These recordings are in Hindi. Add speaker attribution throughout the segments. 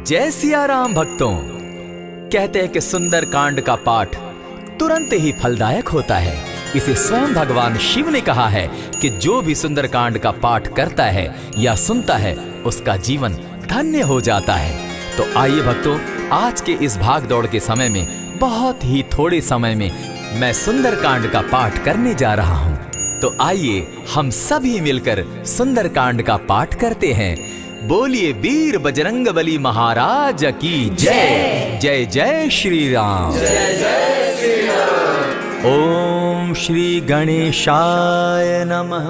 Speaker 1: जय सिया राम भक्तों। कहते हैं कि सुंदर कांड का पाठ तुरंत ही फलदायक होता है। इसे स्वयं भगवान शिव ने कहा है कि जो भी सुंदर कांड का पाठ करता है या सुनता है उसका जीवन धन्य हो जाता है। तो आइए भक्तों, आज के इस भाग दौड़ के समय में बहुत ही थोड़े समय में मैं सुंदर कांड का पाठ करने जा रहा हूँ। तो आइए हम सभी मिलकर सुंदर कांड का पाठ करते हैं। बोलिए वीर बजरंगबली महाराज की जय। जय जय श्री राम।
Speaker 2: जय जय श्री राम।
Speaker 1: ओम श्री गणेशाय नमः।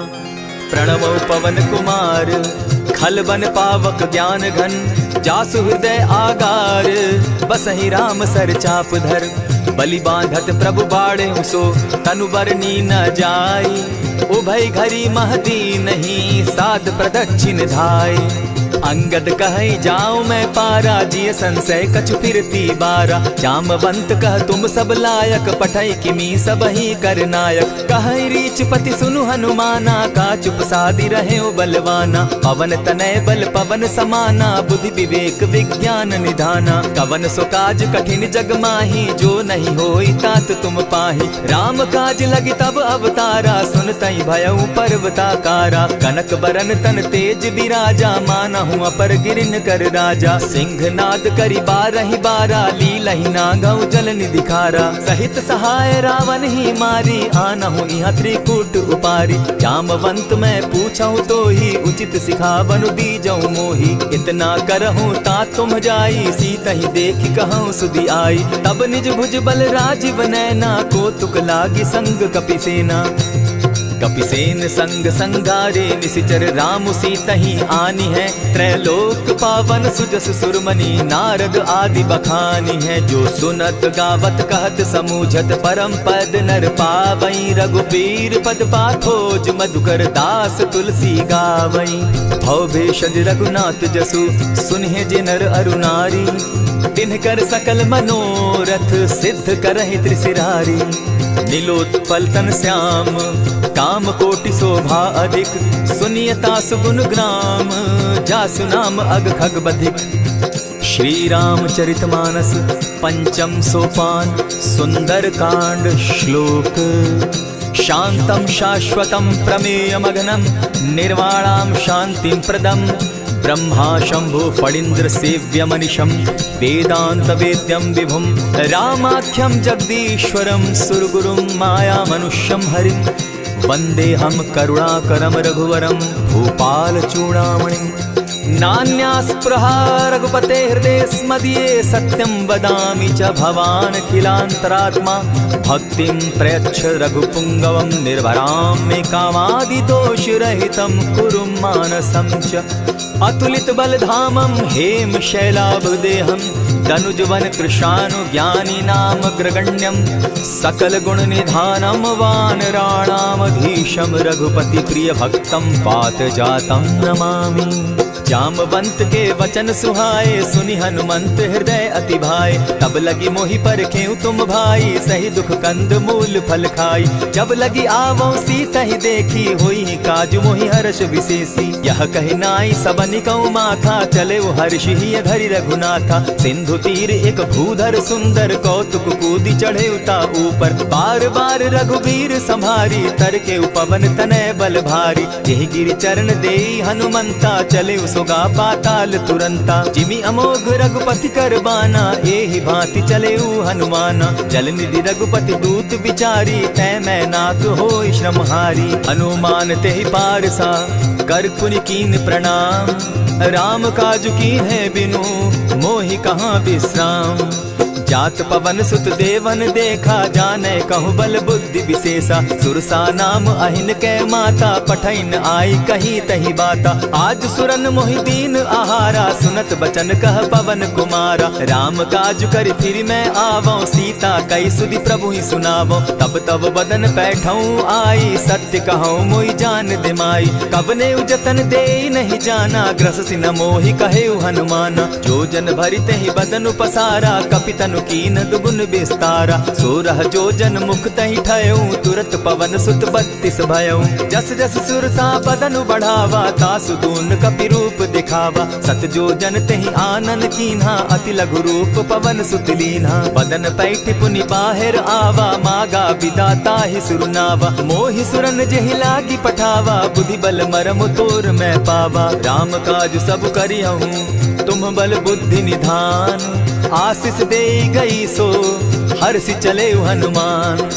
Speaker 1: प्रणमो पवन कुमार खल बन पावक ज्ञान घन जासु हृदय आगार बसहि राम सर चाप धर बलि बांधत प्रभु बाढ़े सो तनु बरनी न जाई उभय घरी महदी नहीं साध प्रदक्षिण धाय अंगद कहे जाऊं मैं पारा जिय संशय कछु फिरती बारा जामवंत कह तुम सब लायक पठई किमी सब ही कर नायक कहे रीच पति सुनु हनुमाना का चुप सादी रहे बलवाना पवन तनय बल पवन समाना बुद्धि विवेक विज्ञान निधाना कवन सो काज कठिन जग माही जो नहीं होई तात तुम पाही राम काज लगी तब अवतारा सुनतई भयउ पर्वताकारा कनक बरन तन तेज विराजा माना अपर गिरिन कर राजा सिंह नाद करी बारहि बारा लीलहि नागौ जल निधि खारा सहित सहाय रावण ही मारी आनहु इहाँ त्रिकूट उपारी जामवंत मैं पूछऊं तो ही उचित सिखावनु दीजऊ मोही इतना करहूं ता तुम जाई सीतहि देखि कहूं सुधि आई तब निज भुज बल राजीव नैना को तुक लागी संग कपिसेना कपिसेन संग संगारे निशिचर राम सीतहि आनी है त्रैलोक पावन सुजस सुरमणि नारद आदि बखानी है जो सुनत गावत कहत समूझत परम पद नर पावई रघुबीर पद पाथोज मधुकर दास तुलसी गावई भव भेषज रघुनाथ जसु सुनहि जे नर अरु नारी तिनकर सकल मनोरथ सिद्ध करहि त्रिशिरारी नीलोत्पल तन श्याम काम कोटि शोभा अधिक सुनियता सुगुण ग्राम जासु नाम अग खग बधिक। श्री रामचरितमानस पंचम सोपान सुंदर कांड श्लोक शांतम शाश्वतम प्रमेयमघनम निर्वाणाम शांतिं प्रदम ब्रह्मा शंभु फणीन्द्र सेव्य मनिशम वेदांत वेद्यम विभुम रामाख्यम जगदीश्वरम सुरगुरुम माया मनुष्यम हरिम वंदे हम करुणाकरम रघुवरम भूपाल चूड़ामणिम नान्यास्पृहा रघुपते हृदय स्मदीये सत्यं वदामि च भवान् खिलान्तरात्मा भक्तिं प्रयच्छ रघुपुङ्गवं निर्भरां मे कामादिदोषरहितं कुरु मानसं च अतुलित बलधामं हेम शैलाभदेहं तनुजवन कृशानु ज्ञानी नाम ग्रगण्यं सकल गुण निधानं वानराणामधीशं रघुपति प्रिय भक्तं पात जातं नमामि। जामवंत के वचन सुहाए सुनि हनुमंत हृदय अति भाए तब लगी मोहि परखेउ तुम भाई सही दुख कंद मूल फल खाई जब लगी आवो सीतहि देखी होई काज मोहि हर्ष विशेषी यह कहि नाई सबनि कौ माथा चले वो हर्ष ही धरि रघुनाथा सिंधु तीर एक भूधर सुंदर कौतुक कूदी चढ़े उता ऊपर बार बार रघुवीर संभारी तर के पवन तनय बल भारी यही गिरि चरण देई हनुमंता चले सोगा पाताल तुरंता जिमि अमोघ रघुपति कर बाना एहि भांति चले हनुमाना जल निधि रघुपति दूत बिचारी तै मैं नाथ होई श्रमहारी हनुमान तेहि पारसा कर पुनि कीन प्रणाम राम काजु कीन है बिनु मोहि कहाँ विश्राम जात पवन सुत देवन देखा जाने कहु बल बुद्धि विशेषा सुरसा नाम अहिन कै माता पठैन आई कही तही बाता आज सुरन मोहि दीन आहारा सुनत बचन कह पवन कुमारा राम काज कर फिर मैं आवो सीता कई सुधि प्रभु ही सुनावो तब तब बदन बैठऊं आई सत्य कहूँ मोहि जान दिमाई कवने जतन दे नहीं जाना ग्रस सिन मोहि कहे हनुमाना जो जन भरित ही बदन पसारा कपितनु कीन दुगुन विस्तारा। 16 जोजन मुख तहि ठयऊ तुरत पवन सुत 32 भयऊ। जस जस सुरसा बदन बढ़ावा तासु दून कपि रूप दिखावा। 7 जोजन तेहि आनन कीन्हा अति लघु रूप पवन सुत लीन्हा। बदन पैठ पुनि बाहिर आवा मागा विदाता ही सुरनावा। मोहि सुरन जेहि लागी पठावा बुद्धि बल मरम तोर मैं पावा। राम काज सब करियहूँ तुम बल बुद्धि निधान। आशीष दे गई सो हर्षि चले हनुमान।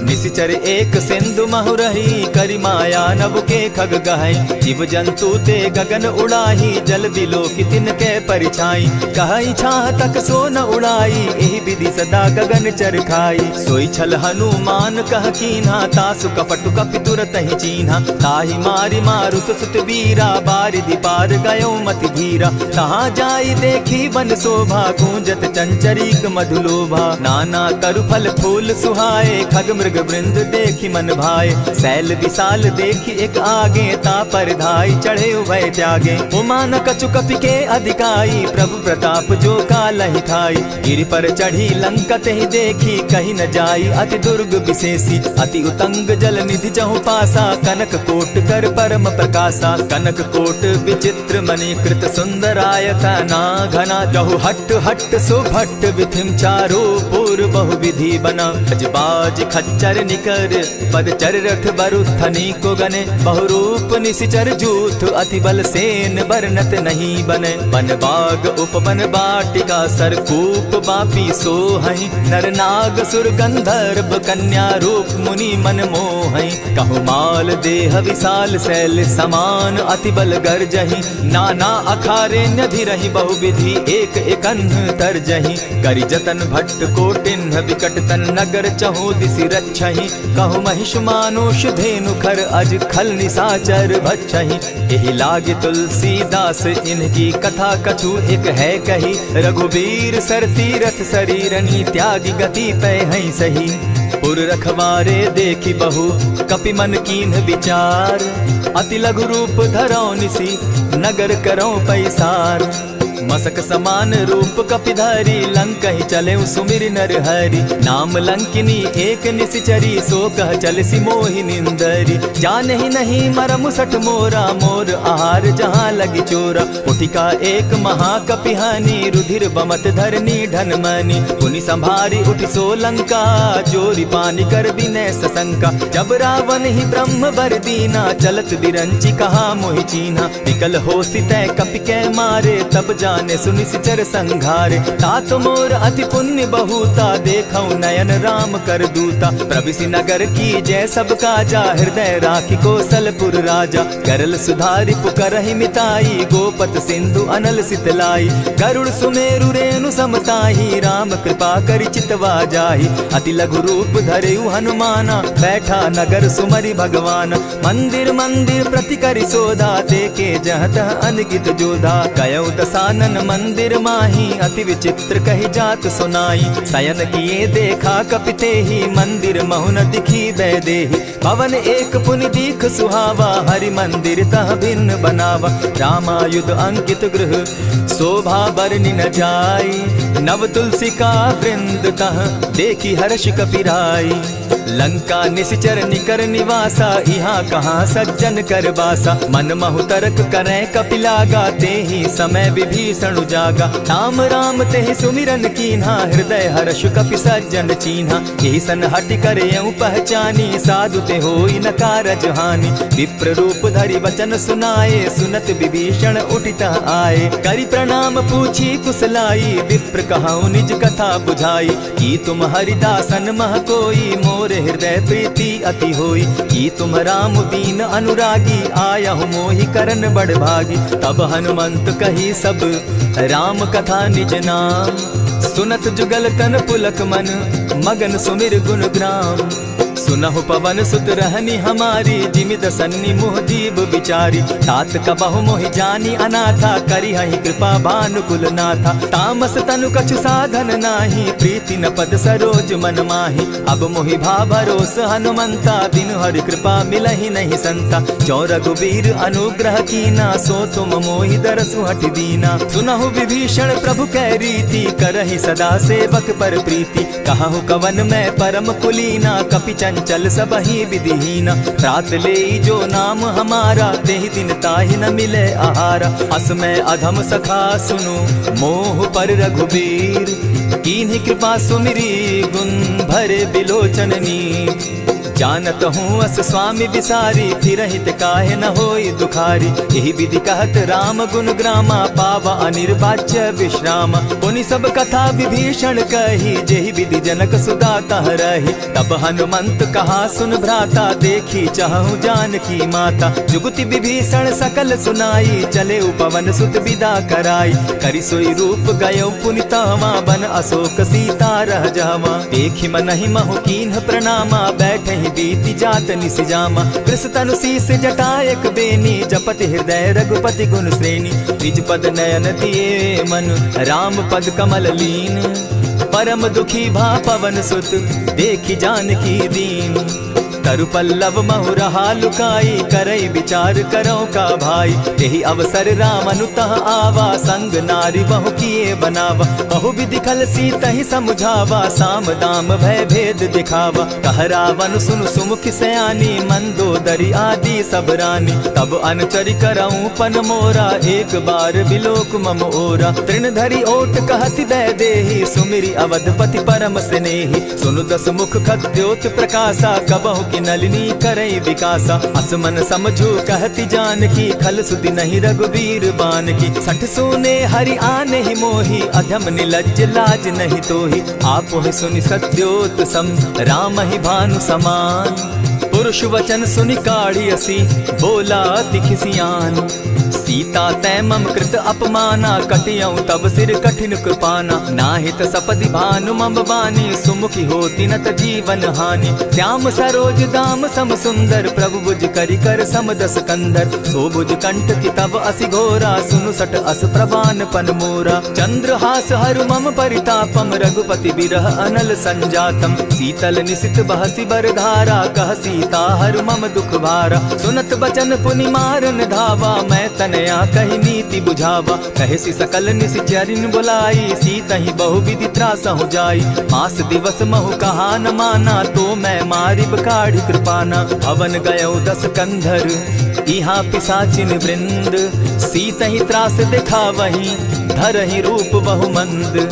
Speaker 1: निशिचर एक सिंधु महु रही करि माया नभ के खग गहई। जीव जंतु ते गगन उड़ाही जल बिलो की तिनके परिछाई। कहई छाह तक सो न उड़ाई एहि विधि सदा गगन चर खाई। सोई छल हनुमान कह कीन्हा तासु कपटु कपि तुरत ही चीन्हा। ताहि मारि मारुत सुत वीरा बारिधि पार गयो मति धीरा। तहाँ जाई देखी वन शोभा गूंजत चंचरीक मधुलोभा। नाना तरु फल फूल सुहाए खग मृग वृंद देखी मन भाए। सैल विशाल देखी एक आगे ता पर धाई चढ़े उभय त्यागे। उमान कछु कपि के अधिकाई प्रभु प्रताप जो कालहि खाई। गिरि पर चढ़ी लंकत ही देखी कहीं न जाई अति दुर्ग विशेषी। अति उतंग जल निधि चहु पासा कनक कोट कर परम प्रकाशा। कनक कोट विचित्र मणिकृत सुंदरायतना घना। जहु हट हट सुभट विधिम चारो पूर्व बहु विधि बना। अजबाज खच्चर निकर पदचर रथ बरुथनी को गने। बहुरूप निशिचर जूथ अति बल सेन बरनत नहीं बने। वन बाग उपवन बाटिका सरकूप बापी सोहई। नर नाग सुर गंधर्व कन्या रूप मुनि मन मोहई। कहु माल देह विशाल शैल समान अति बल गर्जही। नाना अखारे न्यधिरहि बहुविधि एक एकन्ह तरजही। करि जतन भट्ट कोटिन्ह विकट तन नगर चहु दिसि रक्षहि। कहु महिष मानुष धेनु खर अज खल निसाचर भक्षहि। एहि लागे तुलसीदास इनकी कथा कछु एक है कही। रघुबीर सर तीरथ शरीरनी त्यागी गति पै हई सही। पुर रखवारे देखी बहु कपि मन कीन्ह विचार। अति लघु रूप धरौ निसी नगर करौ पैसार। मसक समान रूप कपिधारी लंक ही चले सुमिर नर हरि। नाम लंकिनी एक निशिचरी सो कह चल सी मोहि निंदरी। जाने ही नहीं मरम सठ मोरा मोर आहार जहाँ लगी चोरा। उठिका एक महाकपिहानी रुधिर बमत धरनी ढन मनी। पुनि संभारी उठि सो लंका जोरी पानी कर विनय सशंका। जब रावण ही ब्रह्म बर दीना चलत बिरंची कहा मोहि चीन्हा। निकल हो सितै कपि के मारे तब जाने सुनिशिचर संघारे। तात मोर अति पुण्य बहुता देखौ नयन राम कर दूता। प्रविशि नगर की जय सब काजा हृदय राखी कौशलपुर राजा। करल सुधारि पुकरहि मिताई गोपत सिंधु अनल सितलाई। गरुड़ सुमेरु रेणु समताही राम कृपा करि चितवा जाहि। अति लघु रूप धरेउ हनुमाना बैठा नगर सुमरि भगवान। मंदिर मंदिर प्रति करि सोधा देखे जहत अनगित जोधा। कयौ दसानन मंदिर माही अति विचित्र कही जात सुनाई। शयन किए देखा कपिते ही मंदिर महुन दिखी वैदेही। भवन एक पुनि दीख सुहावा हरि मंदिर तह भिन्न बनावा। रामायुध अंकित गृह शोभा बरनि न जाई। नव तुलसी का वृंद तह देखी हर्ष कपिराई। लंका निशिचर निकर निवासा यहाँ कहाँ सज्जन कर बासा। मन महु तरक करें कपिलागा तेहि समय विभीषण जागा। राम राम तेहि सुमिरन कीन्हा हृदय हर्ष कपि सज्जन चीन्हा। यही सन हटि करेउ पहचानी साधु ते होई न कारज हानि। विप्र रूप धरि वचन सुनाए सुनत विभीषण उठित आए। करि प्रणाम पूछी कुशलाई विप्र कहौ निज कथा बुझाई। की तुम हरिदासन मह कोई मोर हृदय प्रीति अति होई। की तुम राम दीन अनुरागी आयहु मोहि करन बड़ भागी। तब हनुमंत कही सब राम कथा निज नाम। सुनत जुगल तन पुलक मन मगन सुमिर गुण ग्राम। सुनहु पवन सुत रहनी हमारी, जिमि दसन्नी मोह जीव विचारी। तात कबहु मोहि जानी अनाथा, करी हहि कृपा भानुकुल नाथा। तामस तनु कछु साधन नाही, प्रीति न पद सरोज मन माही। अब मोहि भा भरोस हनुमंता, बिनु हरि कृपा मिलहि नहीं संता। जो रघुबीर अनुग्रह कीना, सो तुम मोहि दरसु हठ दीना। सुनहु विभीषण प्रभु कै रीति, करहि सदा सेवक पर प्रीति। कहु कवन मैं परम कुलीना, कपि चंचल सबहि विधिहीना। रात ले जो नाम हमारा, तेहि दिन ताहि न मिले आहारा। अस मैं अधम सखा सुनु, मोह पर रघुबीर। कीन्ही कृपा सुमिरी, गुण भरे बिलोचन नीर। जानत हूँ अस स्वामी विसारी, फिर हित काहे न होई दुखारी। यही विधि कहत राम गुण ग्रामा, पावा अनिर्वाच्य विश्राम। पुनि सब कथा विभीषण कही, जेहि विधि जनक सुदा तह रही। तब हनुमंत कहा सुन भ्राता, देखी चाहूँ जानकी माता। जुगति विभीषण सकल सुनाई, चले पवन सुत विदा कराई। करि सोई रूप गयो पुनि तहवा, बन अशोक सीता रह जावा। देखि मनहि महु कीन्ह प्रणामा, बैठे बीति जात निसिजामा। कृष तनु शीस जटायक बेनी, जपति हृदय रघुपति गुण श्रेणी। निज पद नयन दिए मन, राम पद कमल लीन। परम दुखी भा पवन सुत, देखी जानकी दीन। तरु पल्लव महु रहा लुकाई, करई विचार करो का भाई। यही अवसर राम अनुतः आवा, संग नारी बहु किए बनावा। बहु विधि खल सीतहि समुझावा, साम दाम भय भेद दिखावा। कह रावण सुन सुमुख सयानी, मंदोदरी आदि सब रानी। तब अनुचरि करऊं पन मोरा, एक बार बिलोक मम ओरा। तृण धरि ओट कहति दय देहि, सुमिरि अवधपति परम स्नेही। सुनु दस मुख खद्योत प्रकाशा, कबहु की नलिनी करई विकासा। असमन समझू कहती जानकी, खल सुधि नहीं रघुबीर बान की। सठ सोने हरि आने ही मोही, अधम निलज्ज लाज नहीं तोही। आप ही सुनि सत्योत सम, राम ही भानु समान। पुरुष वचन सुनि काढ़ी असी, बोला अति खिसियान। सीता तै मम कृत अपमाना, कटियऊ तब सिर कठिन कृपाना। नाहित सपदि भानु मम बानी, सुमुखी होती न त जीवन हानि। श्याम सरोज दाम सम सुंदर, प्रभु बुझ करि कर सम दस कंधर। सो बुझ कंठ की तब असि घोरा, सुनु सट अस प्रवान पन मोरा। चंद्रहास हरु मम परितापम, रघुपति बिरह अनल संजातम। शीतल निशित बहसी बर धारा, कह सीता हरु मम दुख भारा। सुनत बचन पुनि मारन धावा, मैं तनया कही नीति बुझावा। कहे सी सकल निश्चरिन बुलाई, सीतहि बहु विधि त्रास हो जाई। मास दिवस महु कहा न माना, तो मैं मारिब काढ़ी कृपाना। भवन गयो दस कंधर, इहाँ पिशाचिन वृंद। सीतहि त्रास दिखावहि, धरहि रूप बहु मंद।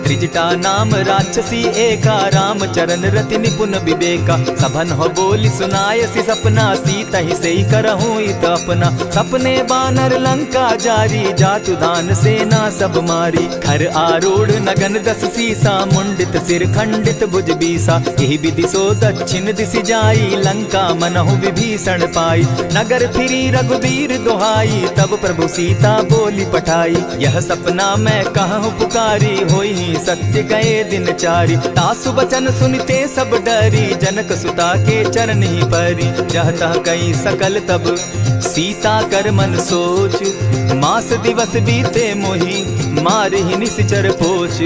Speaker 1: त्रिजटा नाम राक्षसी एका, राम चरण रति निपुण विवेका। सभन हो बोली सुनायसी सपना, सीतहि सेई करहूँ इत अपना। सपने बानर लंका जारी, जातु दान सेना सब मारी। खर आरूढ़ नगन दस सीसा, मुंडित सिर खंडित भुज बीसा। यही विधि सो दक्षिण दिशि जाई, लंका मनहु विभीषण पाई। नगर फिरी रघुबीर दुहाई, तब प्रभु सीता बोली पठाई। यह सपना मैं कहूँ पुकारी, होई सत्य गए दिन चारी। तासु बचन सुनते सब डरी, जनक सुता के चरण ही परी। जहता कई सकल तब सीता कर मन सोच, मास दिवस बीते मोही, मारे ही निश्चर पोच।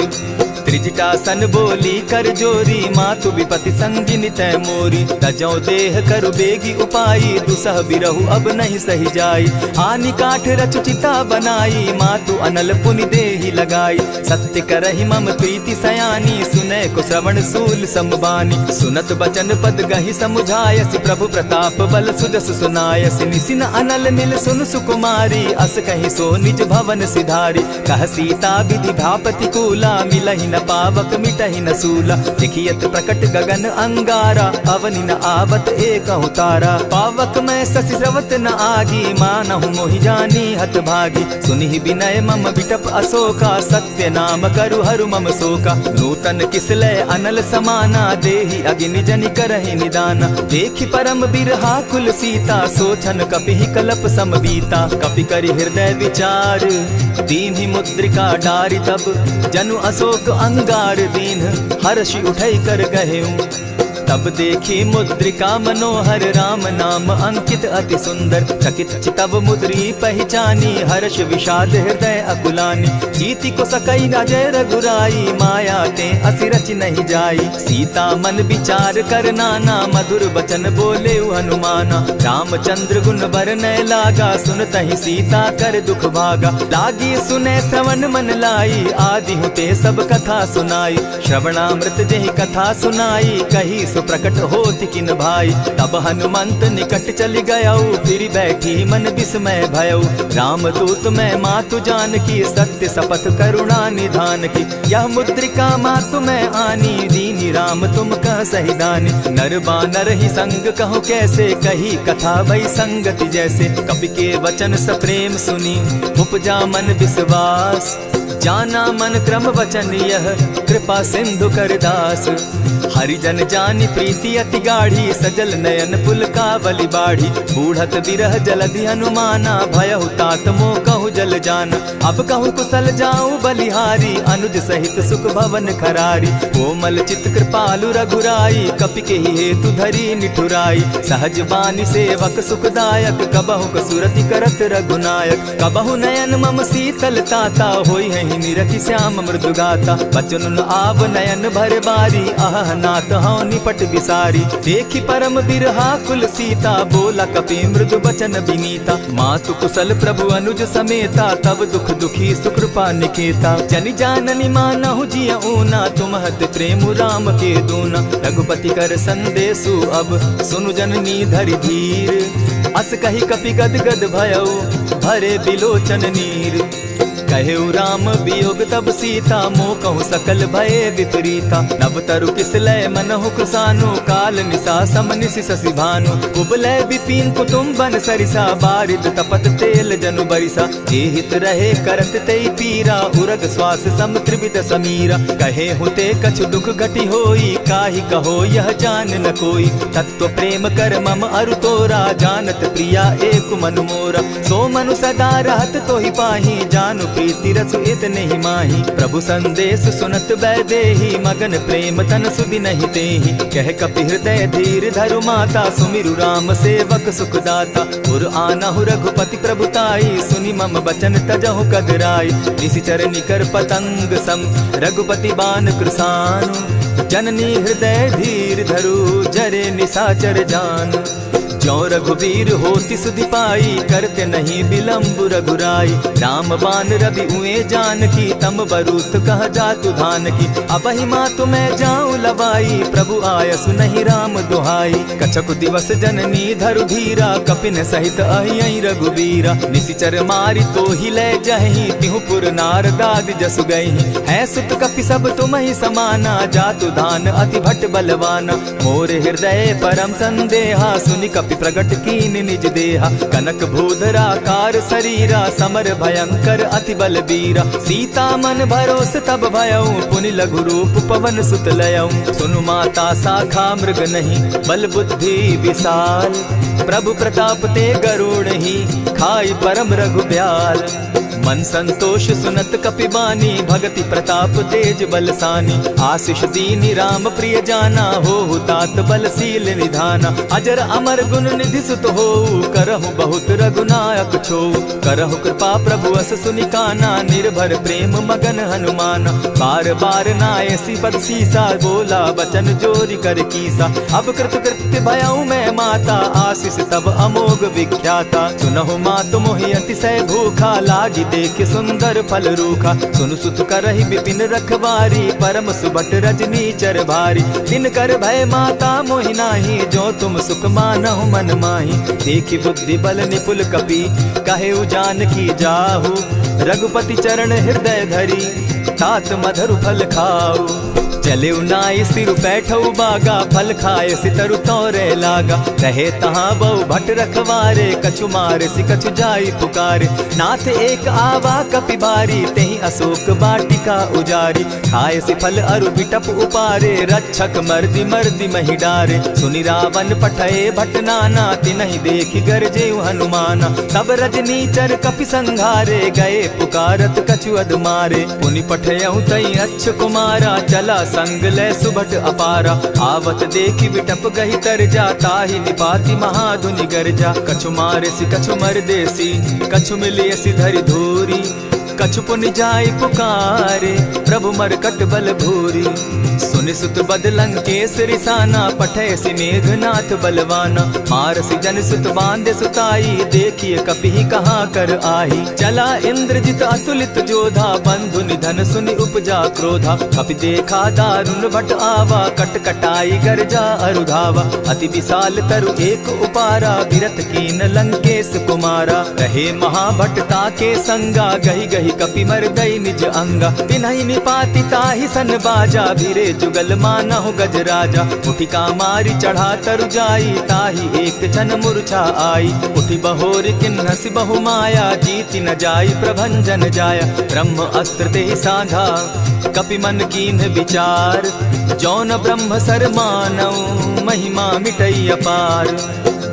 Speaker 1: त्रिजटा सन बोली कर जोरी, मातु विपति संगिनी तै मोरी। तजौ देह करु बेगी उपाई, दुसह बिरहु अब नहीं सही जाई। आनि काठ रच चिता बनाई, मातु अनल पुनि देहि लगाई। सत्य करहि मम प्रीति सयानी, सुनै को श्रवण सूल समबानी। सुनत बचन पद गहि समुझायसि, प्रभु प्रताप बल सुजस सुनायसि। निसिन अनल मिल सुन सुकुमारी, अस कहि सो निज भवन सिधारी। कह सीता विधि भा प्रतिकूला, मिलहि न पावक मिटहि न सूला। देखियत प्रकट गगन अंगारा, अवनि न आवत एकहु तारा। पावक मैं शशि स्रवत न आगी, मानहु मोहि जानी हत भागी। सुनिहि विनय मम बिटप अशोका, सत्य नाम करु हरु मम शोका। नूतन किसलय अनल समाना, देहि अग्नि जनि करहि निदाना। देखि परम बिरहा कुल सीता, सोचन कपिहि कलप सम बीता। कपि करि हृदय विचार, दीन्हि मुद्रिका डारि। तब जनु अशोक अंगार दीन, हर्षि उठै कर गहेऊ। तब देखी मुद्रिका मनोहर राम नाम अंकित अति सुंदर। चकित चितव मुद्री पहचानी हर्ष विषाद हृदय अकुलानी। जीति को सकई अजय रघुराई माया ते असिरच नहीं जाई। सीता मन विचार कर नाना मधुर बचन बोले हनुमाना। रामचंद्र गुण बरनय लागा सुनतहि सीता कर दुख भागा। लागी सुने श्रवण मन लाई आदि हुते सब कथा सुनाई। श्रवणामृत जेहि कथा सुनाई कही सो प्रकट होति किन भाई। तब हनुमंत निकट चली गयऊ फिर बैठी मन विस्मय भयऊ। रामदूत मैं मातु जान की सत्य शपथ करुणा निधान की। यह मुद्रिका मातु मैं आनी दीनी राम तुम कह सही दानी। नर बानर ही संग कहूँ कैसे कही कथा भई संगति जैसे। कपि के वचन सप्रेम सुनी उपजा मन विश्वास। जाना मन क्रम वचन यह कृपा सिंधु कर दास। हरिजन जानी प्रीति अति गाढ़ी सजल नयन पुलकावली बाढ़ी। बूढ़त बिरह जलधि हनुमाना भयहु तात मोह कहु जल जाना। अब कहु कुशल जाऊं बलिहारी अनुज सहित सुख भवन खरारी। कोमल चित कृपालु रघुराई कपि के ही हेतु धरी निठुराई। सहज बानी सेवक सुखदायक कबहु कसुरति करत रघुनायक। कबहु नयन मम शीतल ताता होई है निरखि श्याम मृदु गाता। बचन आव नयन भर बारी आह नाथ हौ निपट बिसारी। देखी परम बिरहा कुल सीता बोला कपि मृदु बचन विनीता। मातु कुशल प्रभु अनुज समेता तब दुख दुखी सुकृपा निकेता। जनि जाननी मानहु जिय ऊना तुम्हत प्रेम राम के दूना। रघुपति कर संदेशु अब सुनु जननी धरि धीर। अस कही कपि गद गद भयऊ भरे बिलोचन नीर। कहेउ राम वियोग तब सीता मोह कहूँ सकल भये विपरीता। नव तरु किसलय मनहु कुसानु काल निशा समनिशि शशि भानु। कुबलय विपिन कुटुम्बन सरिसा बारिद तपत तेल जनु बरिसा। जे हित रहे करत तेई पीरा उरग श्वास सम त्रिविध समीरा। कहे हुते कछु दुख घटी होई काहि कहो यह जान न कोई। तत्व प्रेम कर मम अरु तोरा जानत प्रिया एक मनु मोरा। सो मनु सदा रहत तोहि पाही जानु प्रीति रसु इतने ही माही। प्रभु संदेश सुनत बैदेही मगन प्रेम तन सुधि नहीं तेहि। कह कपि हृदय धीर धरु माता सुमिरु राम सेवक सुखदाता। उर आनहु रघुपति प्रभुताई सुनि मम बचन तजहु कदराई। निशिचर निकर पतंग सम रघुपति बान कृसानु। जननी हृदय धीर धरु जरे निशाचर जान। ज्यों रघुवीर होति सुधि पाई करते नहीं विलम्ब रघुराई। राम बान रवि उए जानकी तम बरूत कह जातु धान की। अबहि मातु मैं जाऊं लवाई प्रभु आयसु नहीं राम दुहाई। कछक दिवस जननी धरु धीरा कपिन सहित अहियहि रघुवीरा। निशिचर मारि तो ही ले जहि तिहु पुर नारदादि जसु गई। है सुत कपि सब तुमहि समाना जातु धान अति भट बलवाना। मोर हृदय परम संदेहा सुनि कपि प्रगट कीन निज देहा। कनक भूधराकार शरीरा समर भयंकर अति बलबीरा। सीता मन भरोस तब भयऊ पुनि लघु रूप पवन सुत लयऊ। सुनु माता शाखा मृग नहीं बल बुद्धि विशाल। प्रभु प्रताप ते गरुड़ ही खाई परम रघु ब्याल। मन संतोष सुनत कपि बानी भगति प्रताप तेज बलसानी। आशीष दीनी राम प्रिय जाना हो तात बलशील निधाना। अजर अमर गुण निधि सुत हो करहु बहुत रघुनायक छो। करहु कृपा प्रभु अस सुनि काना निर्भर प्रेम मगन हनुमाना। बार बार नायसी पद सीसा बोला बचन जोरी कर कीसा। अब कृत कृत्य भयऊ मैं माता आशीष तब अमोघ विख्याता। सुनहु मातु मोहि अतिशय भूखा लागी देख सुंदर फल रूखा। सुनु सुत करहि विपिन रखवारी परम सुबट रजनी चर भारी। दिन कर भय माता मोहि नाही जो तुम सुख मानहु मन माही। देखी बुद्धि बल निपुल कपि कहे जानकी जाहु। रघुपति चरण हृदय धरी तात मधुर फल खाऊ। चले नाई सिर बैठऊ बागा फल खाए सितरु तोरे लागा। रहे तहाँ बहु भट रखवारे कछु मारे सि कछु जाई पुकारे। नाथ एक आवा कपि बारी तेहि अशोक वाटिका उजारी। खाए सि फल अरु बिटप उपारे रक्षक मर्दि मर्दि महि डारे। सुनि रावण पठये भट नाना तिनहि देखि गरजे हनुमाना। तब रजनीचर कपि संघारे गए पुकारत कछु अध मारे। पुनि पठयऊ तई अच्छ कुमारा चला संग ले सुभट अपारा, आवत देखी विटप गही तर जाता ही निपाति महाधुनि गर्जा। कछु मारे सी कछु मर देसी, कछु मिले सी धरि धूरी, कछु पुनि जाय पुकारे, प्रभु मरकट बल भूरी। सुनि सुत बद लंकेश रिसाना, पठे सी मेघनाथ बलवाना। मारसी जन सुत बांधे सुताई, देखिए कपि कहाँ कर आही। चला इंद्रजित अतुलित जोधा, बंधु निधन सुनि उपजा क्रोधा। कपि देखा दारुण भट आवा, कट कटाई गर्जा अरुधावा। अति विशाल तरु एक उपारा, विरत कीन लंकेश कुमारा। रहे महाभट ताके संगा, गही गही कपि मर गई निज अंगा। तिन्हि निपाति ताहि सन बाजा, भीरे जुगल मानहु गजराजा। मुठिका मारी चढ़ा तरु जाई, ताहि एक जन मूर्छा आई। उठि बहोर किन्हसि बहु माया, जीति न जाई प्रभंजन जाया। ब्रह्म अस्त्र तेहि साधा, कपि मन कीन्ह विचार। जौन ब्रह्म सर मानऊ, महिमा मिटई अपार।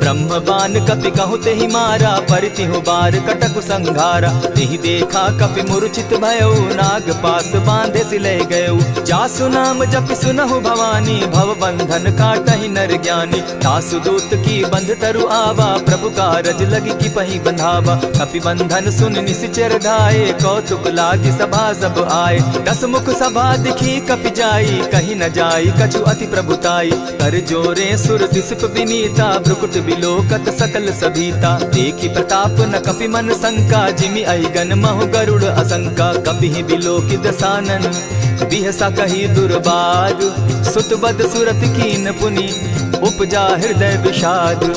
Speaker 1: ब्रह्म बान कपि कहु तेहि मारा, परितिहु बार कटक संघारा। तेहि देखा कपि मूर्छित भयउ, नाग पास बांधे सिले गयउ। जासु नाम जपि सुनहु भवानी, भव बंधन काटहि नर ज्ञानी। तासु दूत की बंध तरु आवा, प्रभु कारज लगी की पही बंधावा। कपि बंधन सुन निसिचर धाये, कौतुक लागी सभा सब आए। दस मुख सभा दिखी कपि जाई, कहीं न जाई कछु अति प्रभुताई। कर जोरे सुर दिसप विनीता, भ्रुकुट बिलोकत सकल सभीता। देखी प्रताप न कपि मन शंका, जिमि अहिगन महु गरुड़ असंका। कपि बिलोकि दसानन, बिहसा कही दुर्बाद। सुत बद सुरत कीन पुनि, उपजा हृदय विषाद।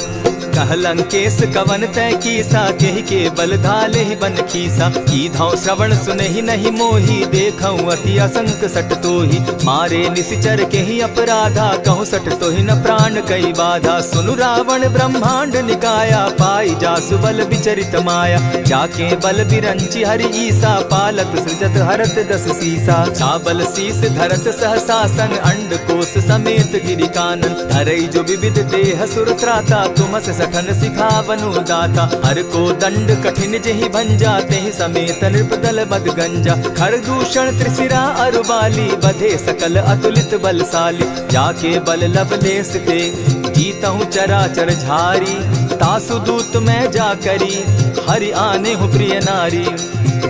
Speaker 1: कह लंकेश कवन तय कीसा, केहि के बल धाले ही बन खीसा। की धाव श्रवण सुने ही नहीं मोही, देखऊं अति असंक सट तोही। मारे निसिचर के ही अपराधा, कहूँ सट तो ही न प्राण कई बाधा। सुनु रावण ब्रह्मांड निकाया, पाई जासु बल विचरित माया। जाके बल बिरंची हरि ईसा, पालत सृजत हरत दस सीसा। चाबल शीस धरत सहसासन, अंड कोश समेत गिरि कानन। धरई जो विविध देह सुर त्राता, तुमस सठन सिखावनु दाता। हर को दंड कठिन जेहि भंजा, तेहि समेत नृपदल बद गंजा। खर दूषण त्रिशिरा अरुबाली, बधे सकल अतुलित बलशाली। जाके बल लवलेस ते, जीतहु चराचर झारी। तासु दूत मैं जा करी, हरि आने हूँ प्रिय नारी।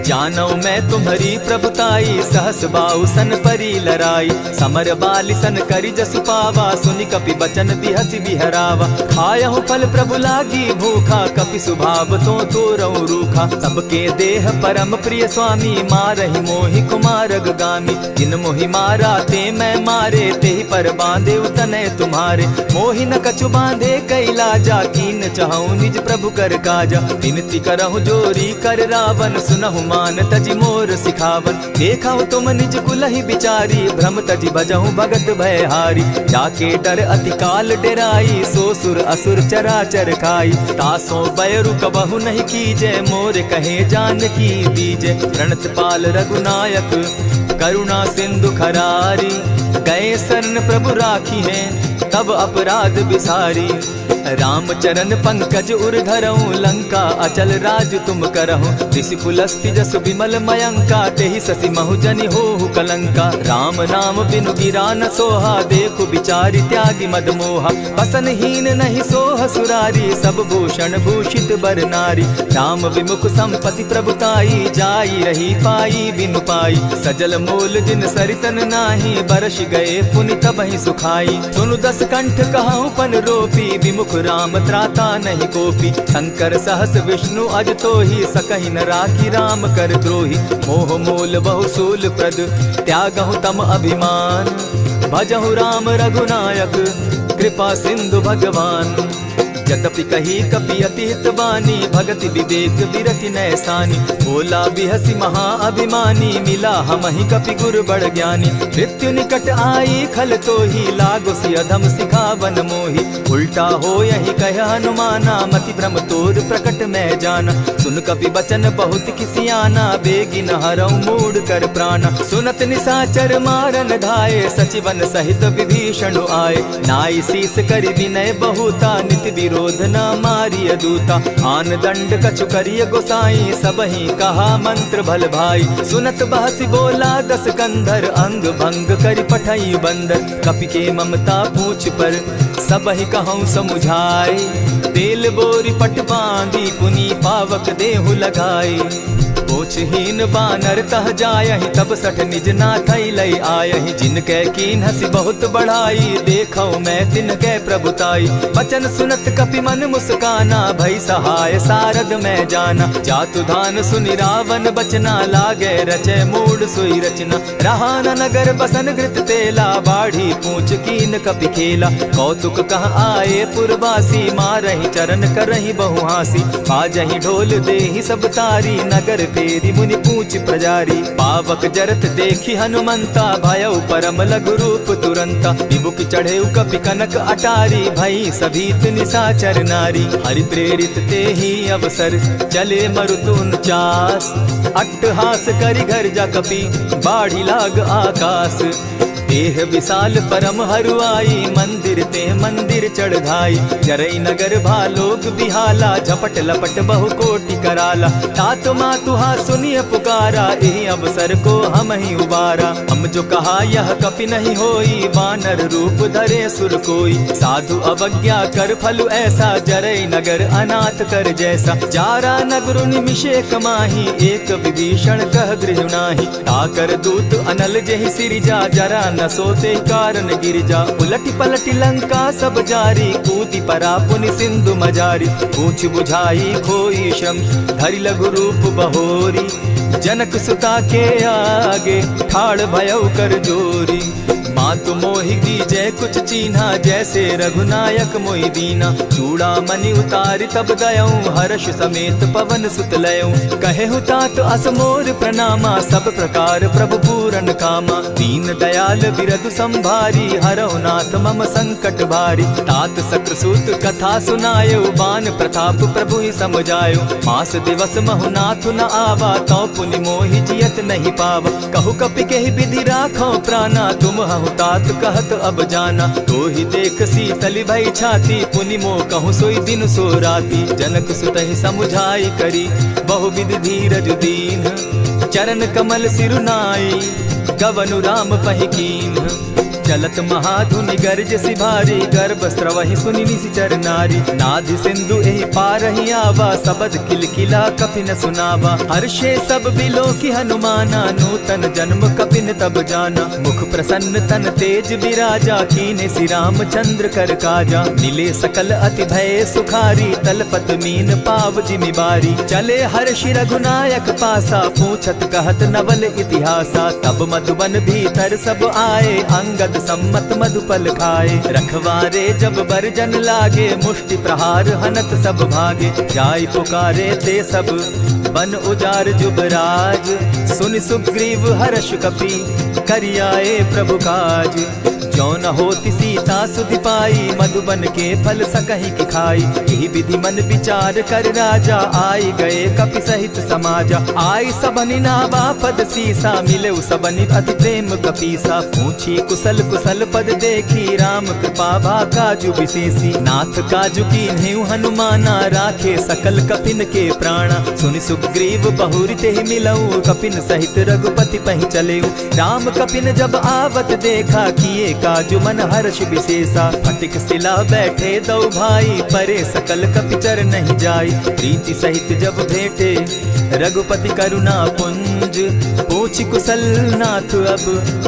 Speaker 1: जानौ मैं तुम्हारी प्रभुताई, सहस बाहु सन परी लराई। समर बाली सन करी जसु पावा, सुनि कपि बचन बिहसि बिहरावा। खायहु फल प्रभु लागी भूखा, कपि सुभाव तो तोरऊ रूखा। सबके देह परम प्रिय स्वामी, मारहि मोहि कुमारग गामी। जिन मोहि मारा ते मैं मारे, तेहि पर बांधे उतने तुम्हारे। मोहि न कछु बांधे कैलाजा, कीन चाहूं निज प्रभु कर काजा। विनती करहु जोरी कर रावण, सुनहु मान तजि मोर सिखावन। देखा तुम निज कुलहि बिचारी, भ्रम तजि भजहु भगत भयहारी। जाके डर अति काल डेराई, सो सुर असुर चराचर खाई। तासो बैरु कबहु नहीं कीजे, मोर कहे जानकी दीजे। प्रणत पाल रघुनायक, करुणा सिंधु खरारी। गए शरण प्रभु राखी हैं, तब अपराध बिसारी। राम चरण पंकज उर धरऊं, लंका अचल राज तुम करहु। ऋषि पुलस्ति जस विमल मयंका, तेहि ससि महु जनि होहु कलंका। राम नाम बिनु गिरा न सोहा, देखु बिचारी त्यागी मद मोहा। बसन हीन नहीं सोह सुरारी, सब भूषण भूषित बर नारी। राम विमुख संपति प्रभुताई, जाई रही पाई बिनु पाई। सजल मोल जिन सरितन नाही, बरस गए पुनि तबहि सुखाई। सुनु दस कंठ कहूँ पन रोपी, विमुख राम त्राता नहीं कोपी। शंकर सहस विष्णु अज तो ही, सकहि न राखी राम कर द्रोही। मोह मोल बहु सूल प्रद, त्यागहु तम अभिमान। भजहु राम रघुनायक, कृपा सिंधु भगवान। जतपि कही कपि अति हित बानी, भगति विवेक विरति नैसानी। बोला बिहसि महा अभिमानी, मिला हमहि कपि गुर बड़ ज्ञानी। मृत्यु निकट आई खल तो ही, लागो सि अधम सिखावन मोही। उल्टा हो यही कह हनुमाना, मति भ्रम तोर प्रकट मैं जाना। सुन कपि बचन बहुत किसियाना, बेगी न हरऊ मूढ़ कर प्राणा। सुनत निसाचर मारन धाये, सचिवन सहित विभीषण आए। नाई शीस करि विनय बहुता, नित क्रोध न मारिय दूता। आन दंड कछु करिय गोसाई, सबहि कहा मंत्र भल भाई। सुनत बहसी बोला दस कंधर, अंग भंग करि पठई बंदर। कपि के ममता पूछ पर, सबहि कहूँ समुझाए। तेल बोरी पट बांधी, पुनि पावक देहु लगाई। पोछहीन बानर तह जायहि, तब सठ निज नाथई लई आयहि। जिनके कीन हसी बहुत बढ़ाई, देखौ मैं तिनके प्रभुताई। बचन सुनत कपि मन मुस्काना, भई सहाय सारद में जाना। जातु धान सुनि रावण बचना, लागे रचे मूड सोई रचना। रहा न नगर बसन घृत तेला, बाढ़ी पूछ कीन कपि खेला। कौतुक कह आए पुरवासी, मारहि चरण करहि बहु हासी। बाजहि ढोल देहि सब तारी, नगर फेरी मुनि पूछ प्रजारी। पावक जरत देखी हनुमंता, भयउ परम लघु रूप तुरंता। विमुख चढ़े कपि कनक अटारी, भई सभीत निशाचर नारी। हरि प्रेरित ते ही अवसर, चले मरुतुन चास। अट्टहास करि घर जा कपि, बाढ़ी लाग आकाश। देह विशाल परम हरुआई, मंदिर ते मंदिर चढ़ाई। जरई नगर भालोग बिहाला, झपट लपट बहु कोटि कराला। तात मातुहा सुनिय पुकारा, एहि अवसर को हम ही उबारा। हम जो कहा यह कपि नहीं होई, वानर रूप धरे सुर कोई। साधु अवज्ञा कर फल ऐसा, जरई नगर अनाथ कर जैसा। जारा नगरु निमिषे कमाही, एक विभीषण कह गृह नाही। ताकर दूत अनल जेहि सिरिजा, जरा न सोते कारण गिरिजा। उलटी पलटी लंका सब जारी, कूदी परा पुनि सिंधु मजारी। पूछ बुझाई खोई श्रम, धरि लघु रूप बहोरी। जनक सुता के आगे, ठाड़ भयउ कर जोरी। मातु मोहि दीजै कुछ चीन्हा, जैसे रघुनायक मोहि दीना। चूड़ा मणि उतारि तब दयऊं, हर्ष समेत पवन सुत लयऊं। कहेहु तात असमोर प्रणामा, सब प्रकार प्रभु पूरन कामा। दीन दयाल बिरदु संभारी, हरहु नाथ मम संकट भारी। तात सक्रसूत कथा सुनायो, बान प्रताप प्रभु ही समझायो। मास दिवस महु नाथ न आवा, तौ पुनि मोहि जियत नहीं पावा। कहु कपि केहि विधि राखो प्राणा, तुम हहु तात कहत अब जाना। तो ही देख शीतल भई छाती, पुनि मोह कहूँ सोई दिन सो राती। जनक सुतहि समुझाई करी, बहु विधि धीरज दीन। चरण कमल सिरुनाई, गवनु राम पहि कीन। चलत महाधुनि गर्ज सिभारी, गर्भ स्रवहि सुनि निशिचर नारी। नाधि सिंधु एहि पारहि आवा, सबद किलकिला कपि न सुनावा। हर्षे सब बिलो की हनुमाना, नूतन जन्म कपि न तब जाना। मुख प्रसन्न तन तेज विराजा, कीने श्री रामचंद्र कर काजा। मिले सकल अति भय सुखारी, तलपत मीन पाव जिमि बारी। चले हर्षि रघुनायक पासा, पूछत कहत नवल इतिहासा। तब मधुबन भीतर सब आए, अंगद सम्मत मधुपल खाए। रखवारे जब बरजन लागे, मुष्टि प्रहार हनत सब भागे। जाय पुकारे ते सब, बन उजार जुबराज। सुनि सुग्रीव हर्ष कपि, करियाए प्रभु काज। जो न होती सीता सुधि पाई, मधुबन के फल सकहि की खाई। यही विधि मन विचार कर राजा, आई गए कपि सहित समाजा। आई सबनि नावा पद सीसा, मिले सबनि अति प्रेम कपीसा। पूछी कुशल कुशल पद देखी, राम कृपा भा काजु विशेषी। नाथ काजु कीन्हेउ हनुमाना, राखे सकल कपिन के प्राणा। सुनि सुग्रीव बहुरि तेहि मिलऊ, कपिन सहित रघुपति पहि चलेऊ। राम कपिन जब आवत देखा, किए काजु मन हर्ष विशेषा। फटिक सिला बैठे दो भाई, परे सकल कपिचर नहीं जाई। प्रीति सहित जब भेटे, रघुपति करुणा पुंज। पूछि कुशल नाथ अब,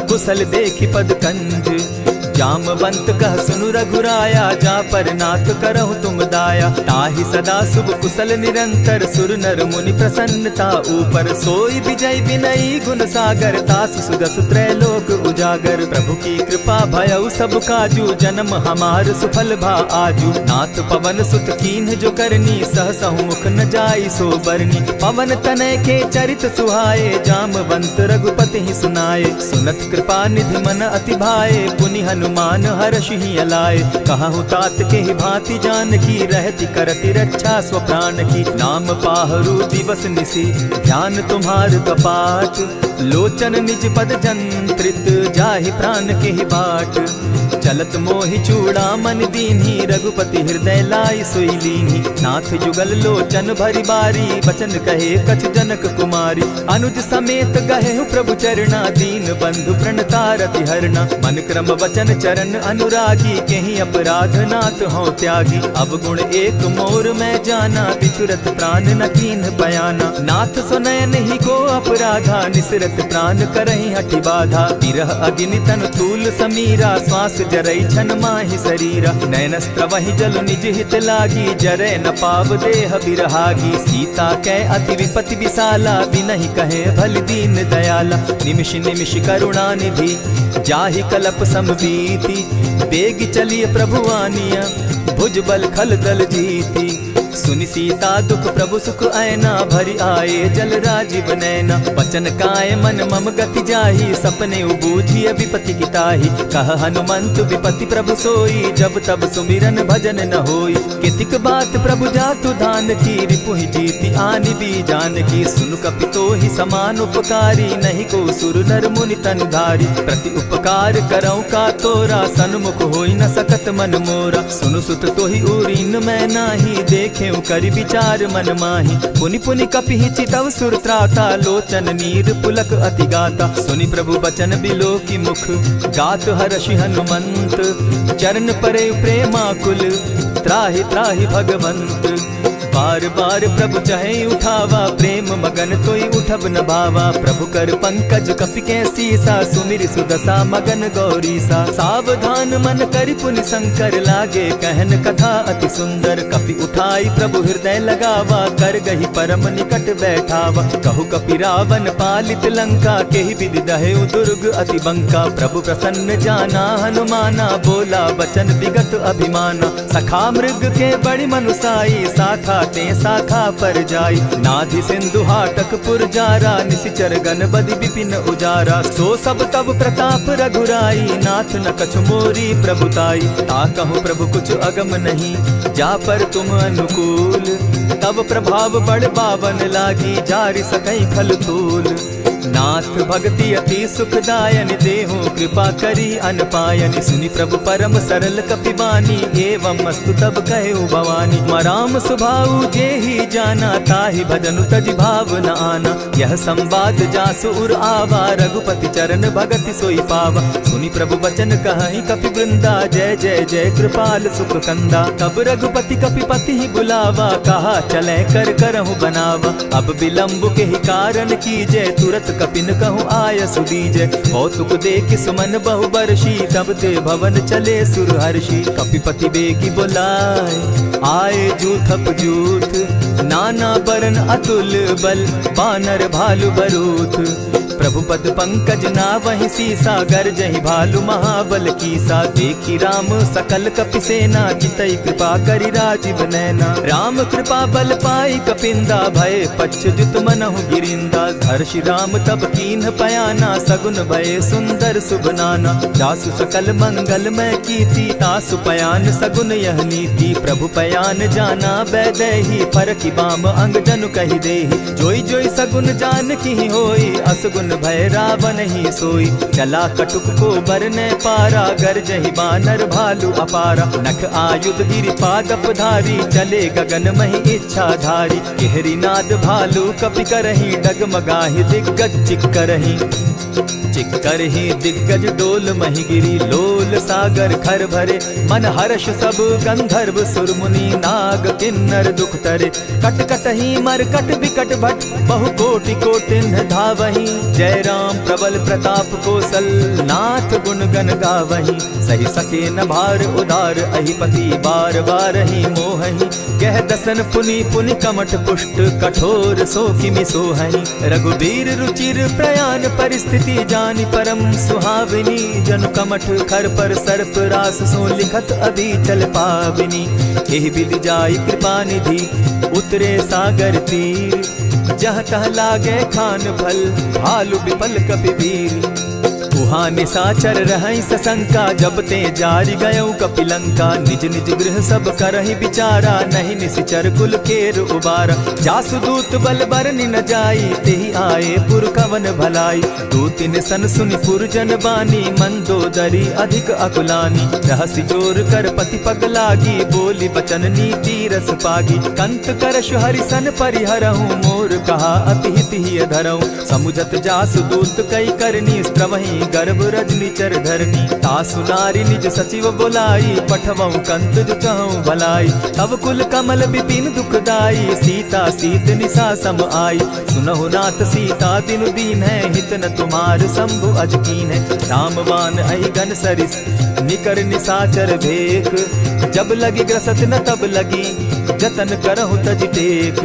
Speaker 1: कुशल देखि पद कंज। जामवंत कह सुनु रघुराया, जा पर नाथ करहु तुम दाया। ताहि सदा शुभ कुशल निरंतर, सुर नर मुनि प्रसन्नता ऊपर। सोई विजय विनयी गुण सागर, तास सुदस त्रैलोक उजागर। प्रभु की कृपा भयउ सब काजू, जन्म हमार सुफल भा आजू। नाथ पवन सुत कीन्ह जो करनी, सहसहु मुख न जाई सो बरनी। पवन तनय के चरित सुहाए, जामवंत रघुपति ही सुनाए। सुनत कृपा निधि मन अति भाए, पुनि हनुमान हर्ष ही अलाए। कहूँ तात के ही भांति जान की, रहती करती रक्षा स्वप्राण की। नाम पाहरु दिवस निसी, ध्यान तुम्हार कपाट। लोचन निज पद जंत्रित जाहि प्राण के ही बाट। चलत मोहि चूड़ामन दीन्ही रघुपति हृदय लाई सोई लीन्ही। नाथ जुगल लोचन भरी बारी बचन कहे कछ जनक कुमारी। अनुज समेत गहे प्रभु चरणा दीन बंधु प्रणतारति हरना। मन क्रम वचन चरण अनुरागी केहि अपराध नाथ हो त्यागी। अब गुण एक मोर मैं जाना बिछुरत प्राण न कीन्ह बयाना। नाथ सुनयन ही को अपराधा निसरत प्राण करहि हठि बाधा। विरह अग्नि तन तूल समीरा श्वास जरई छन माहि शरीरा। नयनस्त्र वही जल निज हित लागी जरै न पाव देह बिरहागी। सीता कै अति विपति विशाला बिनहि कहे भल दीन दयाला। निमिष निमिष करुणा निधि जाहि कलप समबीति। बेग चलिए प्रभु आनिया भुजबल खल दल जीती। सुनि सीता दुख प्रभु सुख ऐना भरि आए जल राजीव नैना। बचन काय मन मम गति जाहि सपने उबूझिय विपति किताहि। कह हनुमंत विपति प्रभु सोई जब तब सुमिरन भजन न होई। कितिक बात प्रभु जातु धान की रिपुहि जीति आनि भी जान की। सुनु कपितो ही समान उपकारी नहीं को सुर नर मुनि तन धारी। प्रति उपकार करौ का तोरा सन्मुख होई न सकत मन मोरा। सुनु सुत तोहि उरीन मैं नाही देखे करि विचार मन माही। पुनि पुनि कपिहि चितव सुर त्राता लोचन नीर पुलक अति गाता। सुनि प्रभु बचन बिलो की मुख गात हर्षि हनुमंत। चरण परे प्रेमाकुल त्राहि त्राहि भगवंत। बार बार प्रभु चहे उठावा प्रेम मगन तोई उठब न भावा। प्रभु कर पंकज कपि के सीसा सुमिर सुदशा मगन गौरीसा। सावधान मन करि पुनि शंकर लागे कहन कथा अति सुंदर। कपि उठाई प्रभु हृदय लगावा कर गही परम निकट बैठावा। कहु कपि रावण पालित लंका केहि विधि दहेउ दुर्ग अति बंका। प्रभु प्रसन्न जाना हनुमाना बोला वचन विगत अभिमाना। सखा मृग के बड़ी मनुसाई साखा ते शाखा पर जाई। नाधि सिंधु हाटक पुर जारा निशिचर गण बदि विपिन उजारा। सो सब तब प्रताप रघुराई नाथ न कछु मोरी प्रभुताई। ता कहूँ प्रभु कुछ अगम नहीं जा पर तुम अनुकूल। तब प्रभाव बड़ पावन लागी जारि सकई खल तूल। नाथ भक्ति अति सुखदायन देहु कृपा करी अनपायनि। सुनि प्रभु परम सरल कपिबानी एवं मस्तु तब कहु भवानी। मराम सुभाऊ जेहि जाना ताहि भजनु तजि भाव न आना। यह संवाद जासु उर आवा रघुपति चरण भगति सोई पावा। सुनि प्रभु बचन कहि कपि वृंदा जय जय जय कृपाल सुख कंदा। तब रघुपति कपिपति ही बुलावा कहा चले कर करहु बनावा। अब विलंब के ही कारण कीजय तुरत कपिन कहूँ आय सुदीजय। कौतुक देख सुमन बहु बरसी तब ते भवन चले सुर हर्षि। कपिपति बेगी बोलाए आए जूथप जूथ। नाना बरन अतुल बल बानर भालु बरूथ। प्रभु पद पंकज ना वही सीसा गरजहि भालु महाबल कीसा। देखी राम सकल कपि सेना चितई कृपा करि राजीव नैना। राम कृपा बल पाई कपिंदा भय पच्युत मनहु गिरिंदा। हर्षि राम तब कीन्ह पयाना सगुन भय सुंदर शुभ नाना। जासु सकल मंगल मैं कीर्ति तासु पयान सगुन यह नीति। प्रभु पयान जाना बैदेही फरकी बाम अंग जनु कहि देहि। जोई जोई सगुन जान की होई असगुन भय रावण ही सोई। चला कटुक को बरने पारा गरजहि बानर भालु अपारा। नख आयुध गिरि पादप धारी चले गगन महि इच्छा धारी। केहरी नाद भालु कपि करहि डगमगाहि दिग्गज चिक्करहि। चिक्करहि दिग्गज डोल महि गिरी लोल सागर खर भरे। मन हर्ष सब गंधर्व सुर मुनि नाग किन्नर दुख तरे। कट कटहि मरकट विकट भट बहु कोटि कोटिन्ह धावहि। जय राम प्रबल प्रताप कौशल नाथ गुण गण गावहि। सही सके न भार उदार अहिपति बार बार ही मोहहि। कह दसन पुनि पुनि कमठ पुष्ट कठोर सो किमि सोहहि। रघुबीर रुचिर प्रयाण परिस्थिति जानि परम सुहाविनी। जनु कमठ खर पर सर्प रास सो लिखत अभी चल पाविनी। एहि विधि जाई कृपा निधि उतरे सागर तीर। जह तह लागे खान फल भालु विपल कपि वीर। उहाँ निशाचर रहई सशंका, जब ते जारी गयऊ कपिलंका। निज निज गृह सब करहि विचारा, नहीं निशिचर कुल केर उबारा। जासु दूत बल बरनि न जाई, तेहि आए पुर कवन भलाई। दू तिन सन सुनि पुरजन बानी, मंदोदरी अधिक अकुलानी। रहसि जोर कर पति पग लागी, बोली बचन नीति रस पागी। कंत करश हरिसन परिहरहूँ, मोर कहा अति हित ही धरऊँ। समुझत जासु दूत कई करनी, स्त्रवहीं गर्भ रजनी चर धरनी। तासु नारी निज सचिव बोलाई, पठवऊँ कंत जो चहूँ भलाई। तब कुल कमल विपिन दुखदाई, सीता सीत निशा सम आई। सुनहु नाथ सीता बिनु दीन है, हित न तुम्हार शंभु अज कीन है। रामबान अहिगन सरिस निकर निशाचर भेक, जब लगी ग्रसत न तब लगी, जतन करहु तज टेक।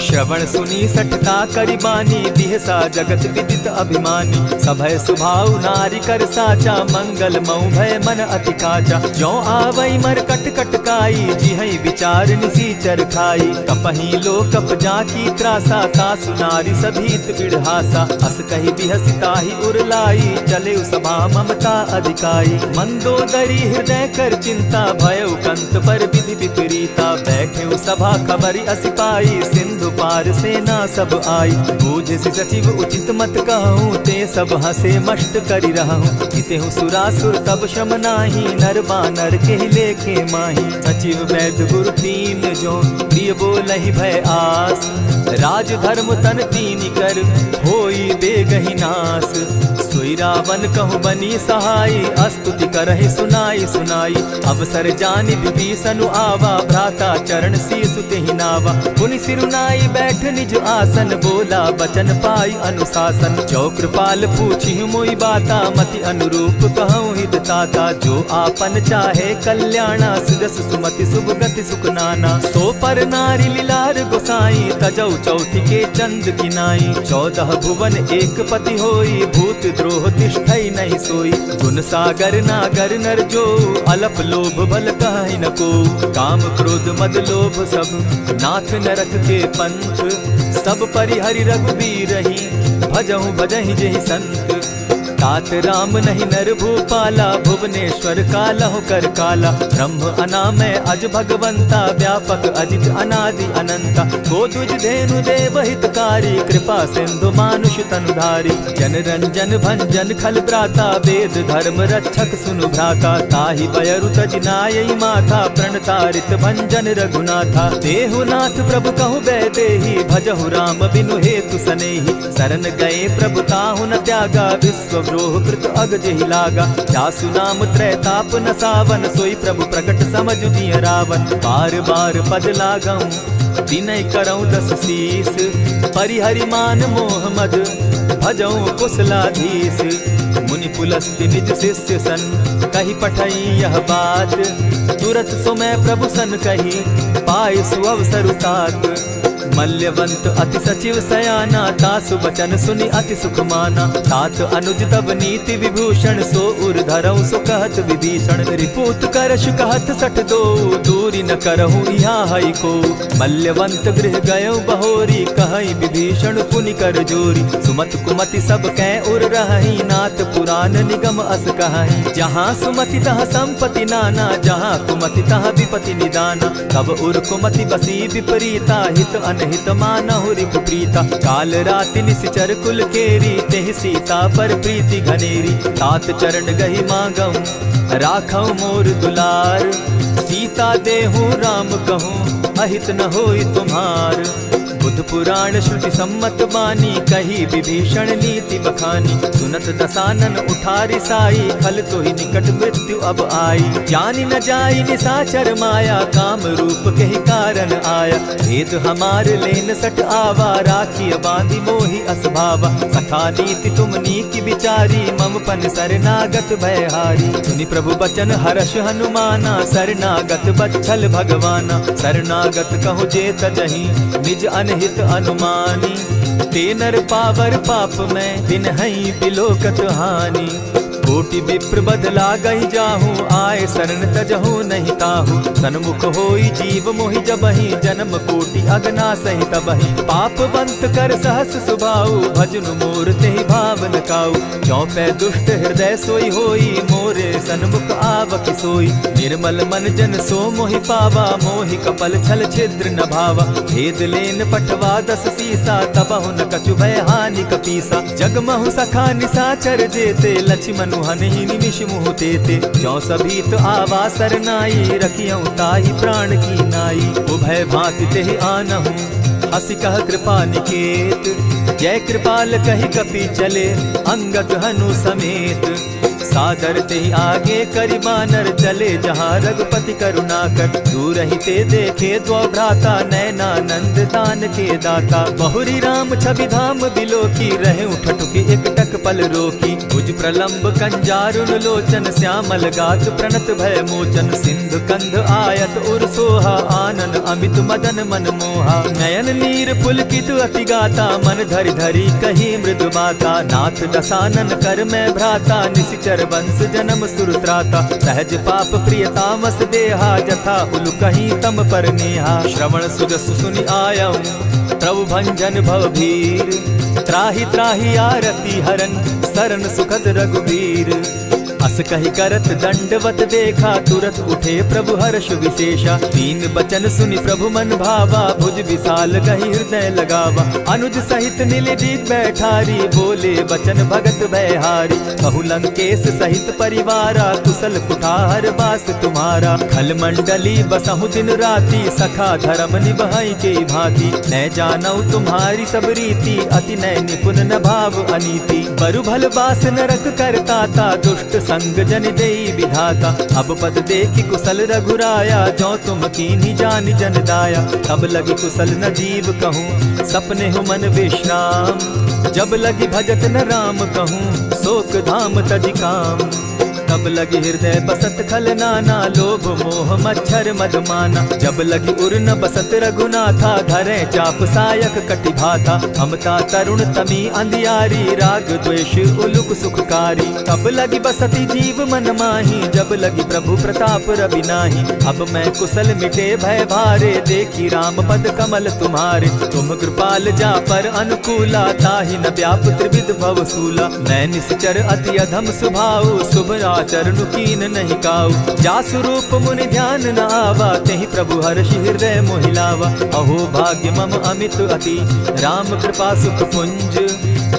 Speaker 1: श्रवण सुनी सठता करिबानी, बिहसा जगत विदित अभिमानी। सभय सुभाव नारी कर साचा, मंगल मऊ भय मन अति काचा। जो आवई मर कट कट काई, जिहई विचार निसीचर खाई। कपही लो कप जाकी त्रासा, तासु नारी सभीत बिढ़ासा। अस कही बिहसिता ही उरलाई, चले सभा ममता अधिकाई। मंदोदरी हृदय कर चिंता, भयउ कंत पर विधि विपरीता। बैठे सभा खबरी असी पाई, सिंधु पार सेना सब आई। बूझसि सचिव उचित मत कहूँ, ते सब हंसे मस्त करि रहूँ। जितेहु सुरासुर तब शम नाही, नर बानर के लेखे माही। सचिव वैद्य गुरु तीन जो, प्रिय बोलहि भय आस। राज धर्म तन तीन कर, होई बेगहि नास। सोई रावण कहु बनी सहाय, स्तुति करहि सुनाई सुनाई। अवसर जानि विभीषण आवा, भ्राता चरण शीसु तेहि नावा। पुनि सिरुनाई बैठ निज आसन, बोला बचन पाई अनुशासन। जो कृपाल पूछि मोई बाता, मति अनुरूप कहूँ हित ताता। जो आपन चाहे कल्याणा, सुजस सुमति शुभ गति सुख नाना। सो पर नारी लीलार गोसाई, तजौ चौथि के चंद किनाई। 14 भुवन एक पति होई, भूत द्रोह तिष्ठई नहीं सोई। गुण सागर नागर नर जो, अलप लोभ बल कहि न को। काम क्रोध मद लोभ सब, नाथ नरक के पंथ। सब परिहरि रघुबीरहि, भजहु भजहि जेहि संत। तात राम नहीं नर भूपाला, भुवनेश्वर कालहु कर काला। ब्रह्म अनामय अज भगवंता, व्यापक अजित अनादि अनंता। को तुझ धेनु देव हितकारी, कृपा सिंधु मानुष तनुधारी। जन रंजन भंजन खल भ्राता, वेद धर्म रक्षक सुनु भ्राता। ताहि बयरु तज नायई माथा, प्रणतारित भंजन रघुनाथा। देहु नाथ प्रभु कहु बैदेहि, भजहु राम बिनु हेतु सनेहि। शरण गए प्रभु ताहु न त्यागा, विश्व द्रोह कृत अग जेहि लागा। जासु नाम त्रैताप न सावन, सोई प्रभु प्रकट समझ दिय रावण। बार बार पद लागऊं, विनय करऊं 10 शीस। परिहरि मान मोह मद, भजऊं कुशलाधीश। मुनि पुलस्ति निज शिष्य सन, कही पठई यह बात। तुरत सो मैं प्रभु सन कही, पाए सुअवसर तात। मल्यवंत अति सचिव सयाना, तासु बचन सुनि अति सुख माना। तात अनुज तब नीति विभूषण, सो उर धरऊ सो कहत विभीषण। रिपुत करश कहत सठ दो, दूरी न करहु यहाँ हई को। मल्यवंत गृह गयऊ बहोरी, कहई विभीषण पुनि कर जोरी। सुमत कुमति सब कै उर रहई, नाथ पुराण निगम अस कहई। जहाँ सुमति तहाँ संपत्ति नाना, जहाँ कुमति तहाँ विपति निदाना। तब उर कुमति बसी विपरीता, हित अनहित मानहु रिपु प्रीता। काल राति निशिचर कुल केरी, तेहि सीता पर प्रीति घनेरी। तात चरण गहि मांगऊं, राखऊं मोर दुलार। सीता देहूं राम कहूं, अहित न होई तुम्हार। बुद्ध पुराण श्रुति सम्मत बानी, कही विभीषण नीति बखानी। सुनत दसानन उठारी साई, खल तो ही निकट मृत्यु अब आई। जानी न जाई निशाचर माया, काम रूप के ही कारण आया। भेद हमार लेन सट आवा, राखिय बांधी मोहि असभावा। सखा नीति तुम नीति विचारी, मम पन शरणागत भयहारी। सुनि प्रभु बचन हर्ष हनुमाना, शरणागत बच्छल भगवाना। शरणागत कहु जे तजहि, निज अनहित अनुमानी। ते नर पावर पाप में, बिनहि बिलोकत हानि। कोटि विप्र बदला गई जाहू, आए शरण तजहू नहीं ताहू। सन्मुख होई जीव मोहि जबहि, जन्म कोटि अगना सही तबहि। पाप बंत कर सहस सुभाऊ, भजनु मोर तेहि भावन काऊ। चौपै दुष्ट हृदय सोई होई, मोरे सन्मुख आवक सोई। निर्मल मन जन सो मोहि पावा, मोहि कपल छल छिद्र न भावा। भेद लेन पटवा 10 सीसा, तबहु न कछु भय हानि कपीसा। जगमहु सखा निसाचर जेते, लक्ष्मनु हनहि निमिष मुहु तेते। जौ सभीत आवा सरनाई, रखियौ ताहि प्राण की नाई। उभय भांति तेहि आनहु, हसी कह कृपा निकेत। जय कृपाल कहि कपि चले, अंगद हनु समेत। सादर ते आगे करि बानर, चले जहाँ रघुपति करुणाकर। दूर ही ते देखे द्वौ भ्राता, नैनानंद दान के दाता। बहुरी राम छवि धाम बिलोकी, रहे ठठुकी एक टक पल रोकी। भुज प्रलंब कंजारुन लोचन, श्यामल गात प्रणत भय मोचन। सिंधु कंध आयत उर सोहा, आनन अमित मदन मन मोहा। नयन नीर पुलकित अति गाता, मन धरि धरि कही मृदु बाता। नाथ दसानन कर मैं भ्राता, निशिचर वंश जन्म सुरत्राता। सहज पाप प्रिय तामस देहा, जथा उलु कहीं तम पर नेहा। श्रवण सुजस सुनि आयऊ, प्रभु भंजन भव भीर। त्राहि त्राहि आरती हरन, सरन सुखद रघुवीर। अस कहि करत दंडवत देखा, तुरत उठे प्रभु हर्ष विशेषा। दीन बचन सुनि प्रभु मन भावा, भुज विशाल कहि हृदय लगावा। अनुज सहित नीलदीप बैठारी, बोले बचन भगत भयहारी। कहु लंकेश सहित परिवारा, कुशल कुठार बास तुम्हारा। खल मंडली बसहु दिन राति, सखा धर्म निभाई के भांति। न जानौ तुम्हारी सब रीति, अति नय निपुण न भाव अनीति। बरु भल बास नरक करताता, दुष्ट संग जन देई विधाता। अब पद देखि कुशल रघुराया, जो तुम कीन्ही जानि जन दाया। तब लगी कुशल न जीव कहूँ, सपने हो मन विश्राम। जब लगी भजत न राम कहूँ, शोक धाम तजि काम। तब लगी हृदय बसत खल नाना, लोभ मोह मच्छर मदमाना। जब लगी उर न बसत रघुनाथा, धरे चाप सायक कटि भाथा। ममता तरुण तमी अंधियारी, राग द्वेष उलुक सुखकारी। तब लगी बसती जीव मन माही, जब लगी प्रभु प्रताप रवि नाही। अब मैं कुशल मिटे भय भारे, देखी राम पद कमल तुम्हारे। तुम कृपाल जा पर अनुकूला, ताहि न व्याप त्रिविध भव सूला। मैं निश्चर अति अधम स्वभाव, शुभ चरणु कीन नहीं काऊ। जासु रूप मुनि ध्यान न आवा, तेहि प्रभु हर्षि हृदय मोहिलावा। अहो भाग्य मम अमित अति, राम कृपा सुख पुंज।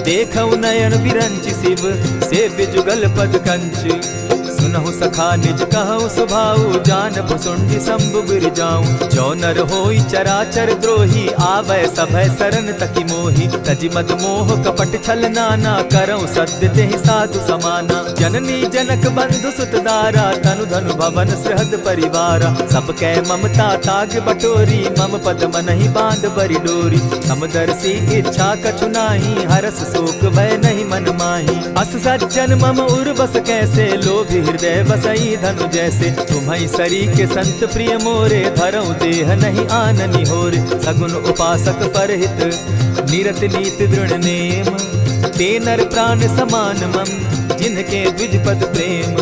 Speaker 1: देखऊ नयन बिरंच शिव, सेव्य जुगल पद कंच। सुनहु सखा निज कहु सुभाऊ, जानब सुंडि शंभु गिर जाऊं। जो नर होई चराचर द्रोही, आवै सभय सरन तकि मोहि। तजि मद मोह कपट छल नाना, करऊं सत्य तेहि साधु समाना। जननी जनक बंधु सुत दारा, तनु धनु भवन सृहद परिवारा। सब कै ममता ताग बटोरी, मम पद मनहि बांध बरि डोरी। समदर्शी इच्छा कछु नाही, हरस शोक भय नहीं मन माही। अस सज्जन मम उर बस कैसे, लोभी हृदय बसई धनु जैसे। तुम्हारी सरी के संत प्रिय मोरे, धरऊं देह नहीं आननि होरे। सगुन उपासक परहित, निरत नीत दृढ़ नेम। ते नर प्राण समान मम, जिनके द्विज पद प्रेम।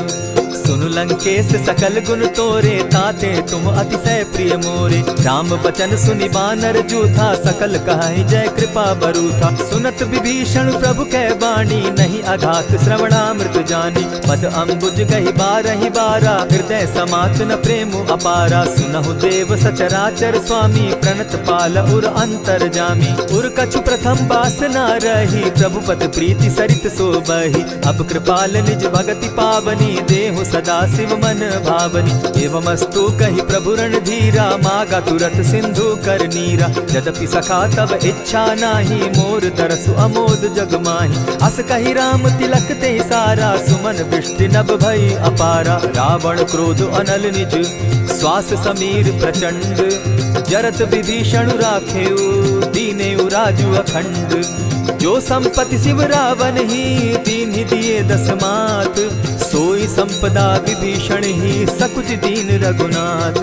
Speaker 1: सुनु लंकेश सकल गुण तोरे, ताते तुम अतिशय प्रिय मोरे। राम बचन सुनि बानर जूथा, सकल कहाहि जय कृपा बरूथा। सुनत विभीषण प्रभु कै बाणी, नहीं अघात श्रवणामृत जानी। पद अम्बुज गहि बारहि बारा, हृदय समात न प्रेम अपारा। सुनहु देव सचराचर स्वामी, प्रणत पाल उर अंतर जामी। उर कछु प्रथम बासना रही, प्रभु पद प्रीति सरित सोबहि। अब कृपाल निज भगति पावनी, देहु सदा शिव मन भावनी। एवमस्तु कहि प्रभु रणधीरा, मागा तुरत सिंधु कर नीरा। यद्यपि सखा तब इच्छा नाही, मोर तरसु अमोद जग माही। अस कहि राम तिलक ते सारा, सुमन वृष्टि नभ भई अपारा। रावण क्रोध अनल निज, श्वास समीर प्रचंड। जरत विभीषण राखेउ, दीनेउ राजु अखंड। जो संपत्ति शिव रावण ही, दीन्हि दिए 10 मात। सोई संपदा विभीषण ही, सकुच दीन रघुनाथ।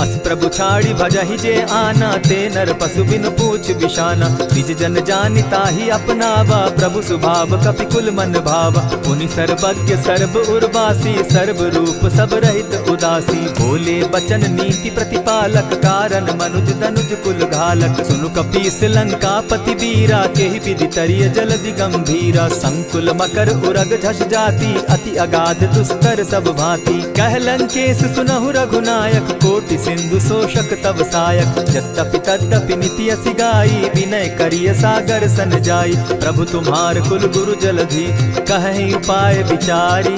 Speaker 1: अस प्रभु छाड़ी भजहि जे आना, ते नर पशु बिनु पूछ बिशाना। निज जन जानिता ही अपनावा, प्रभु स्वभाव कपि कुल मन भावा। पुनि सर्वज्ञ सर्व उर्वासी, सर्व रूप सब रहित उदासी। बोले बचन नीति प्रतिपालक, कारण मनुज दनुज कुल घालक। सुनु कपीस लंका पति वीरा, केहि विधि तरिय जलधि गंभीरा। संकुल मकर उरग झष जाति, अति अगाध दुस्तर सब भांति। कह लंकेश सुनहु रघुनायक, कोटि सिंधु शोषक तब सायक। यद्यपि तद्यपि निति असि गाई, विनय करिय सागर सन जाई। प्रभु तुम्हार कुल गुरु जलधि, कहि उपाय विचारी।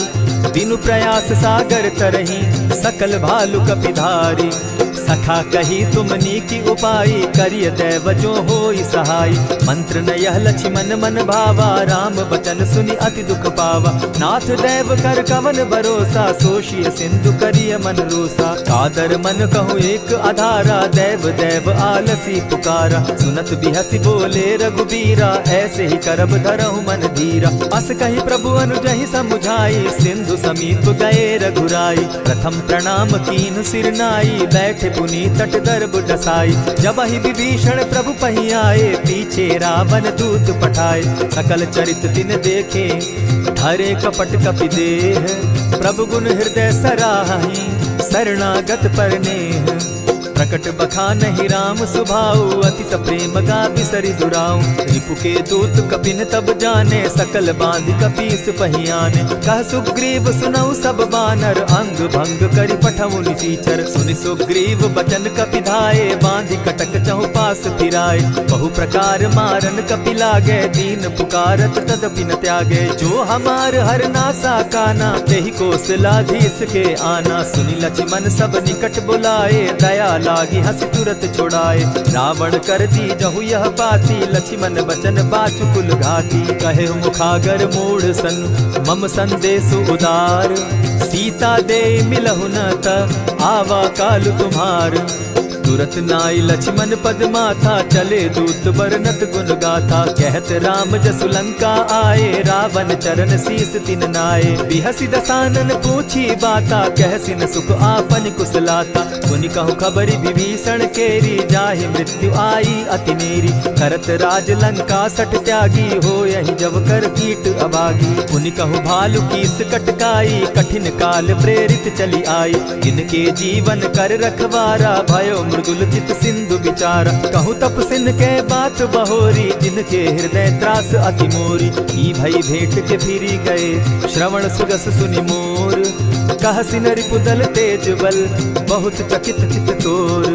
Speaker 1: बिनु प्रयास सागर तरही, सकल भालु कपिधारी। सखा कही तुमनी की उपाय, करिय दैव जो होई सहाय। मंत्र न यह लक्ष्मण मन भावा, राम बचन सुनि अति दुख पावा। नाथ दैव कर कवन भरोसा, सोषिय सिंधु करिय मन रोसा। कादर मन कहूँ एक आधारा, दैव दैव आलसी पुकारा। सुनत बिहसी बोले रघुबीरा, ऐसे ही करब धरहु मन धीरा। अस कही प्रभु अनुजहि समुझाई, सिंधु समीप गए रघुराई। प्रथम प्रणाम कीन सिर नाई, बैठे पुनि तट दर्ब डसाई। जब ही विभीषण प्रभु पही आए, पीछे रावण दूत पठाए। सकल चरित दिन देखे, हरे कपट कपि देह। प्रभु गुण हृदय सराहि, शरणागत पर नेह। प्रकट बखानहि राम सुभाऊ, अति सप्रेम गा बिसरि दुराऊ। रिपु के दूत कपिन तब जाने, सकल बांधि कपीस पहियाने। कह सुग्रीव सुनऊ सब बानर, अंग भंग करि पठऊ निसीचर। सुनि सुग्रीव बचन कपि धाये, बांधि कटक चहु पास फिराए। बहु प्रकार मारन कपि लागे, दीन पुकारत तदपि न त्यागे। जो हमार हर नासा काना, तेहि कौशलाधीश के आना। सुनि लक्ष्मण सब निकट बुलाए, दया लागी हंसी तुरत छुड़ाए। रावण कर दी जहु यह बाती, लक्ष्मण बचन बाचु कुल घाती। कहे मुखागर मूढ़ सन, मम संदेश उदार। सीता दे मिलहु न त, आवा काल तुम्हार। तुरत नाई लक्ष्मण पद माथा, चले दूत बरनत गुण गाथा। कहत राम जसु लंका आए, रावण चरण शीस तिन नाये। बिहसी दसानन पूछी बाता, कहसी न सुख आपन कुशलाता। सुनि कहु खबरि विभीषण केरी, जाहि मृत्यु आई अति नेरी। करत राज लंका सठ त्यागी, हो यही जब कर कीट अभागी। पुनि कहु भालु कीस कटकाई, कठिन काल प्रेरित चली आई। इनके जीवन कर रखवारा, भयो मृदुल चित सिंधु विचार। कहु तप सिन के बात बहोरी, जिनके हृदय त्रास अति मोरी। ई भई भेंट के फिरी गए, श्रवण सुजस सुनि मोर। कह सिन रिपुदल तेज बल, बहुत चकित चित तोर।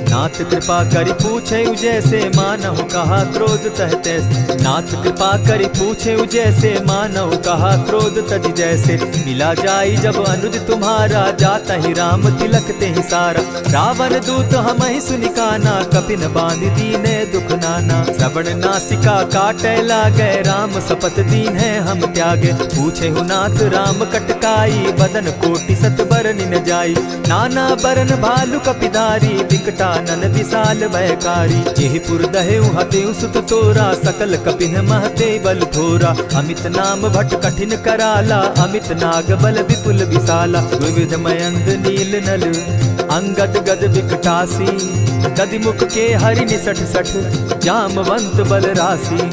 Speaker 1: नाथ कृपा करि पूछे जैसे, मानहु कहा क्रोध तहते। नाथ कृपा करि पूछे जैसे, मानहु कहा क्रोध तज जैसे। मिला जाई जब अनुज तुम्हारा, जाता ही राम तिलक ते ही सारा। रावण दूत हम ही सुनिकाना, कपिन बांध दीने दुख नाना। श्रवण नासिका काटे लागे, राम सपत दीन है हम त्यागे। पूछे हु नाथ राम कटकाई, बदन कोटि सत बरन न जाई। नाना बरन भालु कपिधारी, विकटा नन विशाल भयकारी। जेहि पुर दहेउ हतेउ सुत तोरा, सकल कपिन महते बल थोरा। अमित नाम भट कठिन कराला, अमित नाग बल विपुल विशाला। विविध मयंग नील नल, अंगद गद विकटासी। गदिमुख के हरि निसठ सठ, जामवंत बल राशि।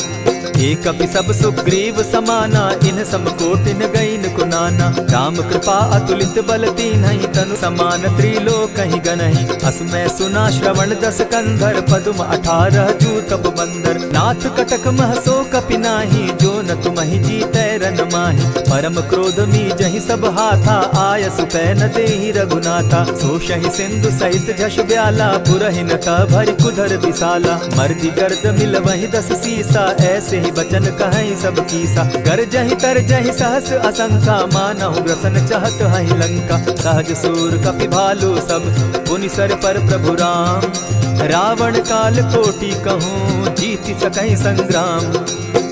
Speaker 1: एक कपि सब सुग्रीव समाना, इन समकोटिन गईन कुनाना। राम कृपा अतुलित बल दीन्हि, तनु समान त्रिलोक ही गनहि। अस मैं सुना श्रवण दस कंधर, पदुम 18 जूतब बंदर। नाथ कटक महसो कपि नाही, जो न तुमहि जीतै रन माहि। परम क्रोध मी जहि सब हाथा, आयसु पै न देहि रघुनाथा। सोषहि सिंधु सहित झष ब्याला, पुरहि न त भरि कुधर विशाला। मर्दि गर्द मिल वहि 10 सीसा, ऐसे बचन कहीं सब कीसा। कर जहि तर जहि सहस असंखा, मानहु ग्रसन चाहत हहि लंका। सहज सूर कपि भालु सब, पुनि सर पर प्रभु राम। रावण काल कोटि कहूँ, जीति सकहि संग्राम।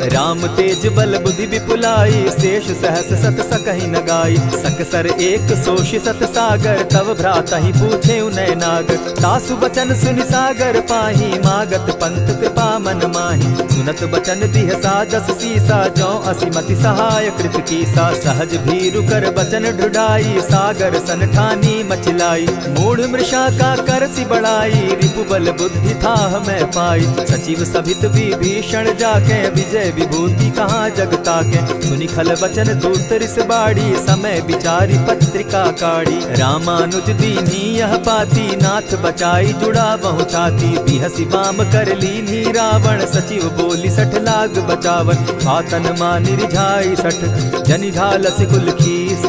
Speaker 1: राम तेज बल बुद्धि विपुलाई, शेष सहस सत सकहि न गाई। सकसर एक सोषि सत सागर, तव भ्राता ही पूछे उनय नागर। तासु बचन सुनि सागर पाही, मागत पंत कृपा मन माही। सुनत बचन बिहसा जस सीसा, जौ असिमति सहाय कृत कीसा। सहज भीरु कर बचन ढुढ़ाई, सागर सन ठानी मचिलाई। मूढ़ मृषा का कर सी बढ़ाई, रिपु बल बुद्धि थाह मैं पाई। सचिव सभित विभीषण जाके, विजय विभूति कहाँ जगता के। सुनि खल बचन दूत रिस बाड़ी, समय विचारी पत्रिका काढ़ी। रामानुज दीनी यह पाती, नाथ बचाई जुड़ा बहु छाती। बिहसी बाम कर लीनी रावण, सचिव बोली सठ लाग बचावन। आतन मानि रिझाई सठ, जनि ढालस कुल खीस।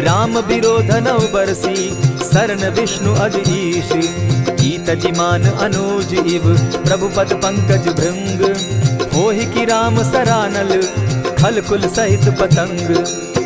Speaker 1: राम विरोध नव बरसी, शरण विष्णु अधीश। ईत जिमान अनुज इव, प्रभु पद पंकज भृंग। होहि की राम सरानल, खल कुल सहित पतंग।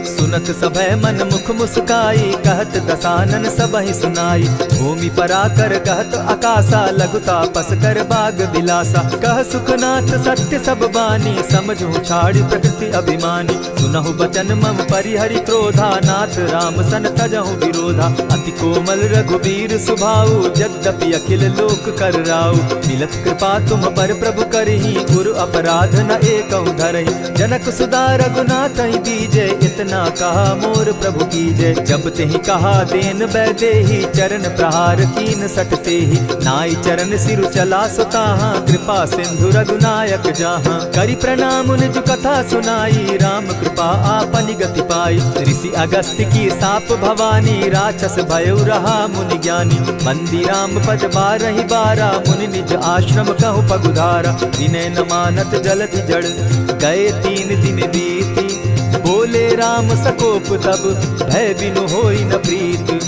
Speaker 1: सुनत सभय मन मुख मुस्काई, कहत दसानन सबहि सुनाई। भूमि पराकर कहत आकाशा, लघु तापस कर बाग बिलासा। कह सुखनाथ सत्य सब बानी, समझू छाड़ी प्रकृति अभिमानी। सुनहु बचन मम परिहरि क्रोधा, नाथ राम सन तजहु विरोधा। अति कोमल रघुबीर सुभाऊ, यद्यपि अखिल लोक कर राऊ। मिलत कृपा तुम पर प्रभु करही, गुरु अपराध न एकहु धरहि। जनक सुधा रघुनाथ दीजे, इतना कहा मोर प्रभु कीजे। जब तेहि कहा देन बैदेही, चरण प्रहार कीन सटते ही। नाई चरण सिरु चला सुताहा, कृपा सिंधु रघुनायक जाहा। करि प्रणाम निज कथा सुनाई, राम कृपा आपनि गति पाई। ऋषि अगस्त्य की साप भवानी, राक्षस भयउ रहा मुनि ज्ञानी। बंदी राम पद बारहि बारा, मुनि निज आश्रम कहु पगुधारा। विनय न मानत जलधि जड़, गए 3 दिन बीती। बोले राम सकोप तब, भय बिनु होई न प्रीत।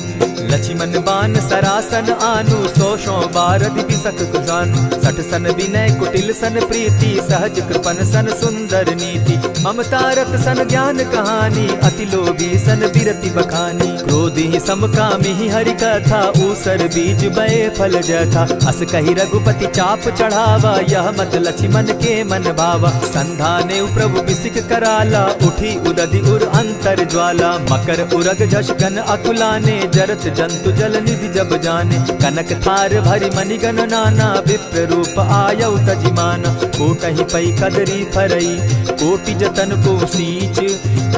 Speaker 1: लक्ष्मण बान सरासन आनु, 100 बारदि बिसक कुजानु। 60 सन विनय कुटिल सन प्रीति, सहज कृपन सन सुंदर नीति। ममता रत सन ज्ञान कहानी, अति लोभी सन बिरति बखानी। क्रोधी समकामी हरि कथा, ऊसर बीज बये फल जथा। अस कहि रघुपति चाप चढ़ावा, यह मत लक्ष्मण के मन भावा। संधाने प्रभु बिसिक कराला, उठी उदधि उर अंतर ज्वाला। मकर उरग झषगन अकुलाने, जरत जंतु जल निधि जब जाने। कनक थार भरि मणिगण नाना, विप्र रूप आयउ तजिमाना। कोटहि पै कदरी फरई, कोटि जतन को सींच।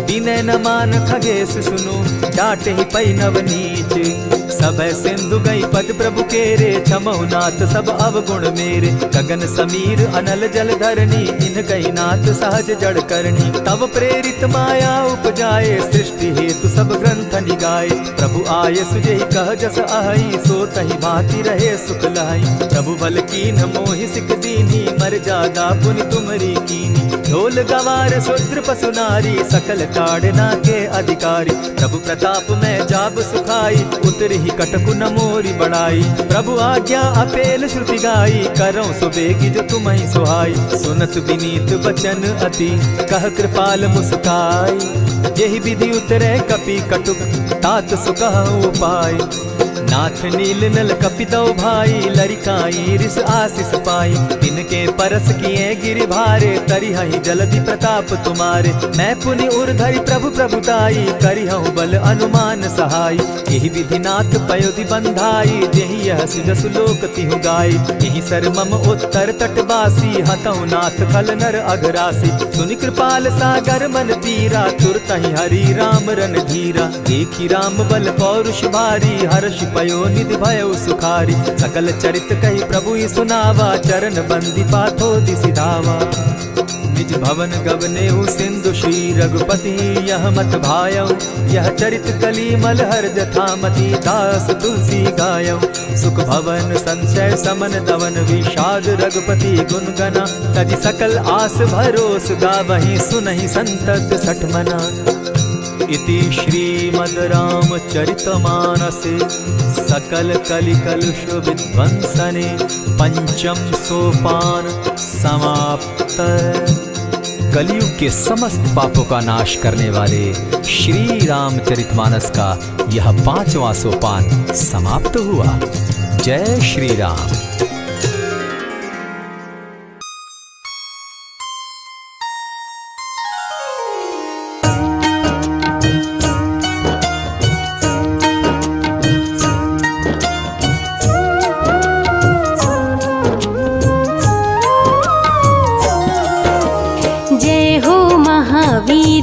Speaker 1: विनय न मान खगेश सुनु, डांटहि पै नव नीच। सभय सिंधु गई पद प्रभु केरे, क्षमहु नाथ सब अवगुण मेरे। गगन समीर अनल जल धरनी, इन कही नाथ सहज जड़ करनी। तब प्रेरित माया उपजाए, सृष्टि हेतु सब ग्रंथ निगाए। प्रभु आय सुजेहि कह जस अहई, सो तहि भांति रहे सुख लहई। प्रभु बल कीन मोहि सिख दीनी, मर्यादा पुनि तुमरी कीनी। ढोल गवार शूद्र पशु नारी, सकल ताड़ना के अधिकारी। प्रभु प्रताप में जाब सुखाई, उतरि कटकु न मोरी बढ़ाई। प्रभु आज्ञा अपेल श्रुति गाई, करऊं सुबेगी जो तुम्हि सुहाई। सुनत विनीत बचन अति, कह कृपाल मुस्काई। यही विधि उतरे कपि कटुक, तात सुकहु उपाय। नाथ नील नल कपितौ भाई, लरिकाई रिस आशीष पाई। तिनके परस किए गिरि भारे, तरिहहि जलधि प्रताप तुम्हारे। मैं पुनि उर्धरि प्रभु प्रभुताई, करिहउ बल अनुमान सहाय। यही विधि नाथ पयोधि बंधाई, जेहि यह सुजसु लोक तिहु गाई। यही सर मम उत्तर तटवासी, हतउ नाथ खल नर अघरासी। सुनि कृपाल सागर मन पीरा, तुरतहि हरि राम रन धीरा। देखी राम बल पौरुष भारी, हर्ष पयो निधि भयउ सुखारी। सकल चरित कही प्रभु ही सुनावा, चरण बंदी पाथो दिसि धावा। निज भवन गवनेउ सिंधु श्री रघुपति, यह मत भायउ। यह चरित कली मलहर जथामति, दास तुलसी गायउ। सुख भवन संशय समन दवन, विषाद रघुपति गुण गना। तजि सकल आस भरोस, गावहि सुनहि संतत सठ मना। इति श्रीमद् रामचरितमानसे, सकल कलिकलुष विध्वंसने। पंचम सोपान समाप्त। कलयुग के समस्त पापों का नाश करने वाले श्री रामचरितमानस का यह 5वां सोपान समाप्त हुआ। जय श्री राम।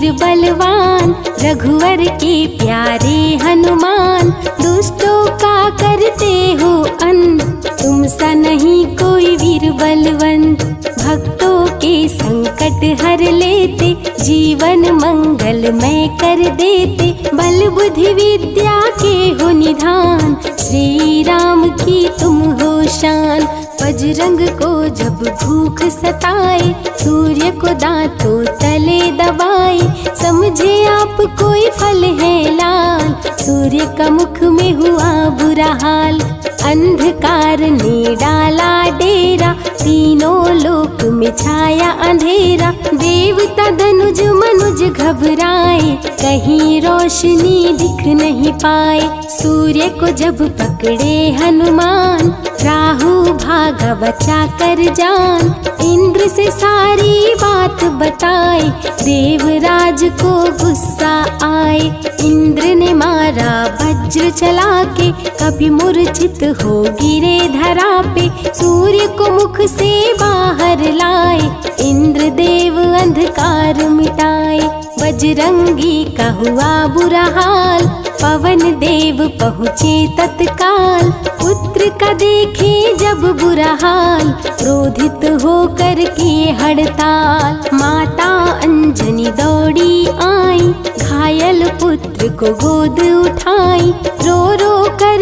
Speaker 3: वीर बलवान, रघुवर के प्यारे हनुमान, दुष्टों का करते हो अंत, तुम सा नहीं कोई वीर बलवंत। भक्तों के संकट हर लेते, जीवन मंगलमय कर देते, बल बुद्धि विद्या के हो निधान, श्री राम की तुम हो शान। बजरंग को जब भूख सताए, सूर्य को दांतों तले दबाए, समझे आप कोई फल है लाल, सूर्य का मुख में हुआ बुरा हाल। अंधकार ने डाला डेरा, तीनों लोक में छाया अंधेरा, देवता धनुज मनुज घबराए, कहीं रोशनी दिख नहीं पाए। सूर्य को जब पकड़े हनुमान, राहु भागा बचा कर जान, इंद्र से सारी बात बताए, देवराज को गुस्सा आए। इंद्र ने मारा वज्र चला के, कभी मूर्छित हो गिरे धरा पे, सूर्य को मुख से बाहर लाए, इंद्र देव अंधकार मिटाए। बजरंगी का हुआ बुरा हाल, पवन देव पहुँचे तत्काल, पुत्र का देखे जब बुरा हाल, क्रोधित होकर किए हड़ताल। माता अंजनी दौड़ी आई, घायल पुत्र को गोद उठाई, रो रो कर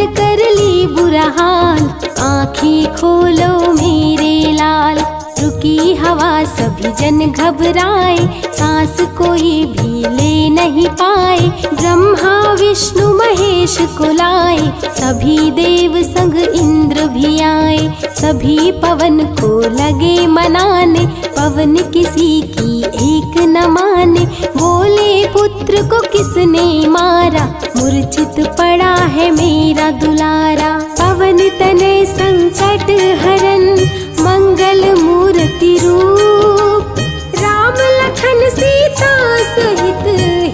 Speaker 3: ली बुरा हाल, आँखें खोलो मेरे लाल। रुकी हवा सभी जन घबराए, सांस कोई भी ले नहीं पाए, ब्रह्मा विष्णु महेश को लाए, सभी देव संग इंद्र भी आए। सभी पवन को लगे मनाने, पवन किसी की एक न माने, बोले पुत्र को किसने मारा, मूर्छित पड़ा है मेरा दुलारा। पवन तनय संकट हरन, मंगल मूर्ति रूप, राम लखन सीता सहित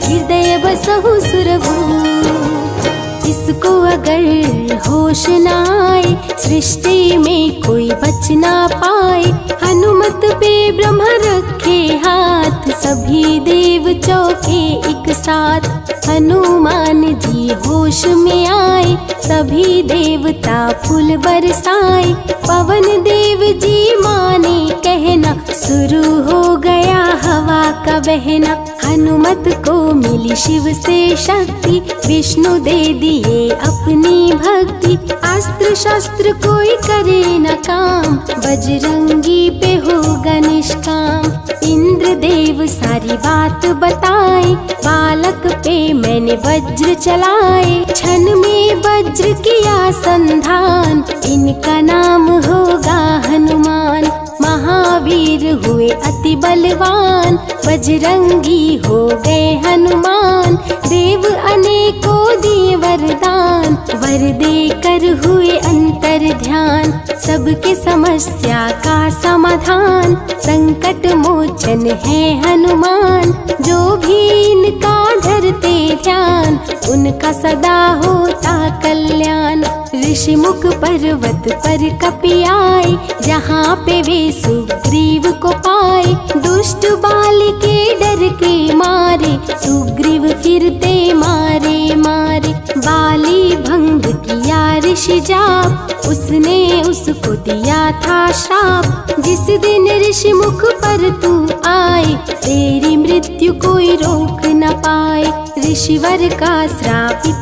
Speaker 3: हृदय बसहु सुरभूप। इसको अगर होश न आए, सृष्टि में कोई बच ना पाए, हनुमत पे ब्रह्मा रखे हाथ, सभी देव चौके एक साथ। हनुमान जी होश में आए, सभी देवता फूल बरसाए, पवन देव जी माने कहना, शुरू हो गया हवा का बहना। हनुमत को मिली शिव से शक्ति, विष्णु दे दिए अपनी भक्ति, अस्त्र शस्त्र कोई करे न काम, बजरंगी पे होगा निष्काम। इंद्र देव सारी बात बताए, बालक पे मैंने वज्र चलाए, क्षण में वज्र किया संधान, इनका नाम होगा हनुमान। महावीर हुए अति बलवान, बजरंगी हो गए हनुमान, देव अनेकों दिए वरदान, वर देकर हुए अंतर ध्यान, सबके समस्या का समाधान, संकट मोचन है हनुमान, जो भी इनका धरते ध्यान, उनका सदा होता कल्याण। ऋषिमुख पर्वत पर कपि आए, जहाँ पे वे सुग्रीव को पाए, दुष्ट बाल के डर के मारे, सुग्रीव फिरते मारे मारे। बाली भंग किया ऋषि जाप, उसने उसको दिया था श्राप, जिस दिन ऋषि मुख पर तू आए, तेरी मृत्यु कोई रोक न पाए। ऋषिवर का श्रापित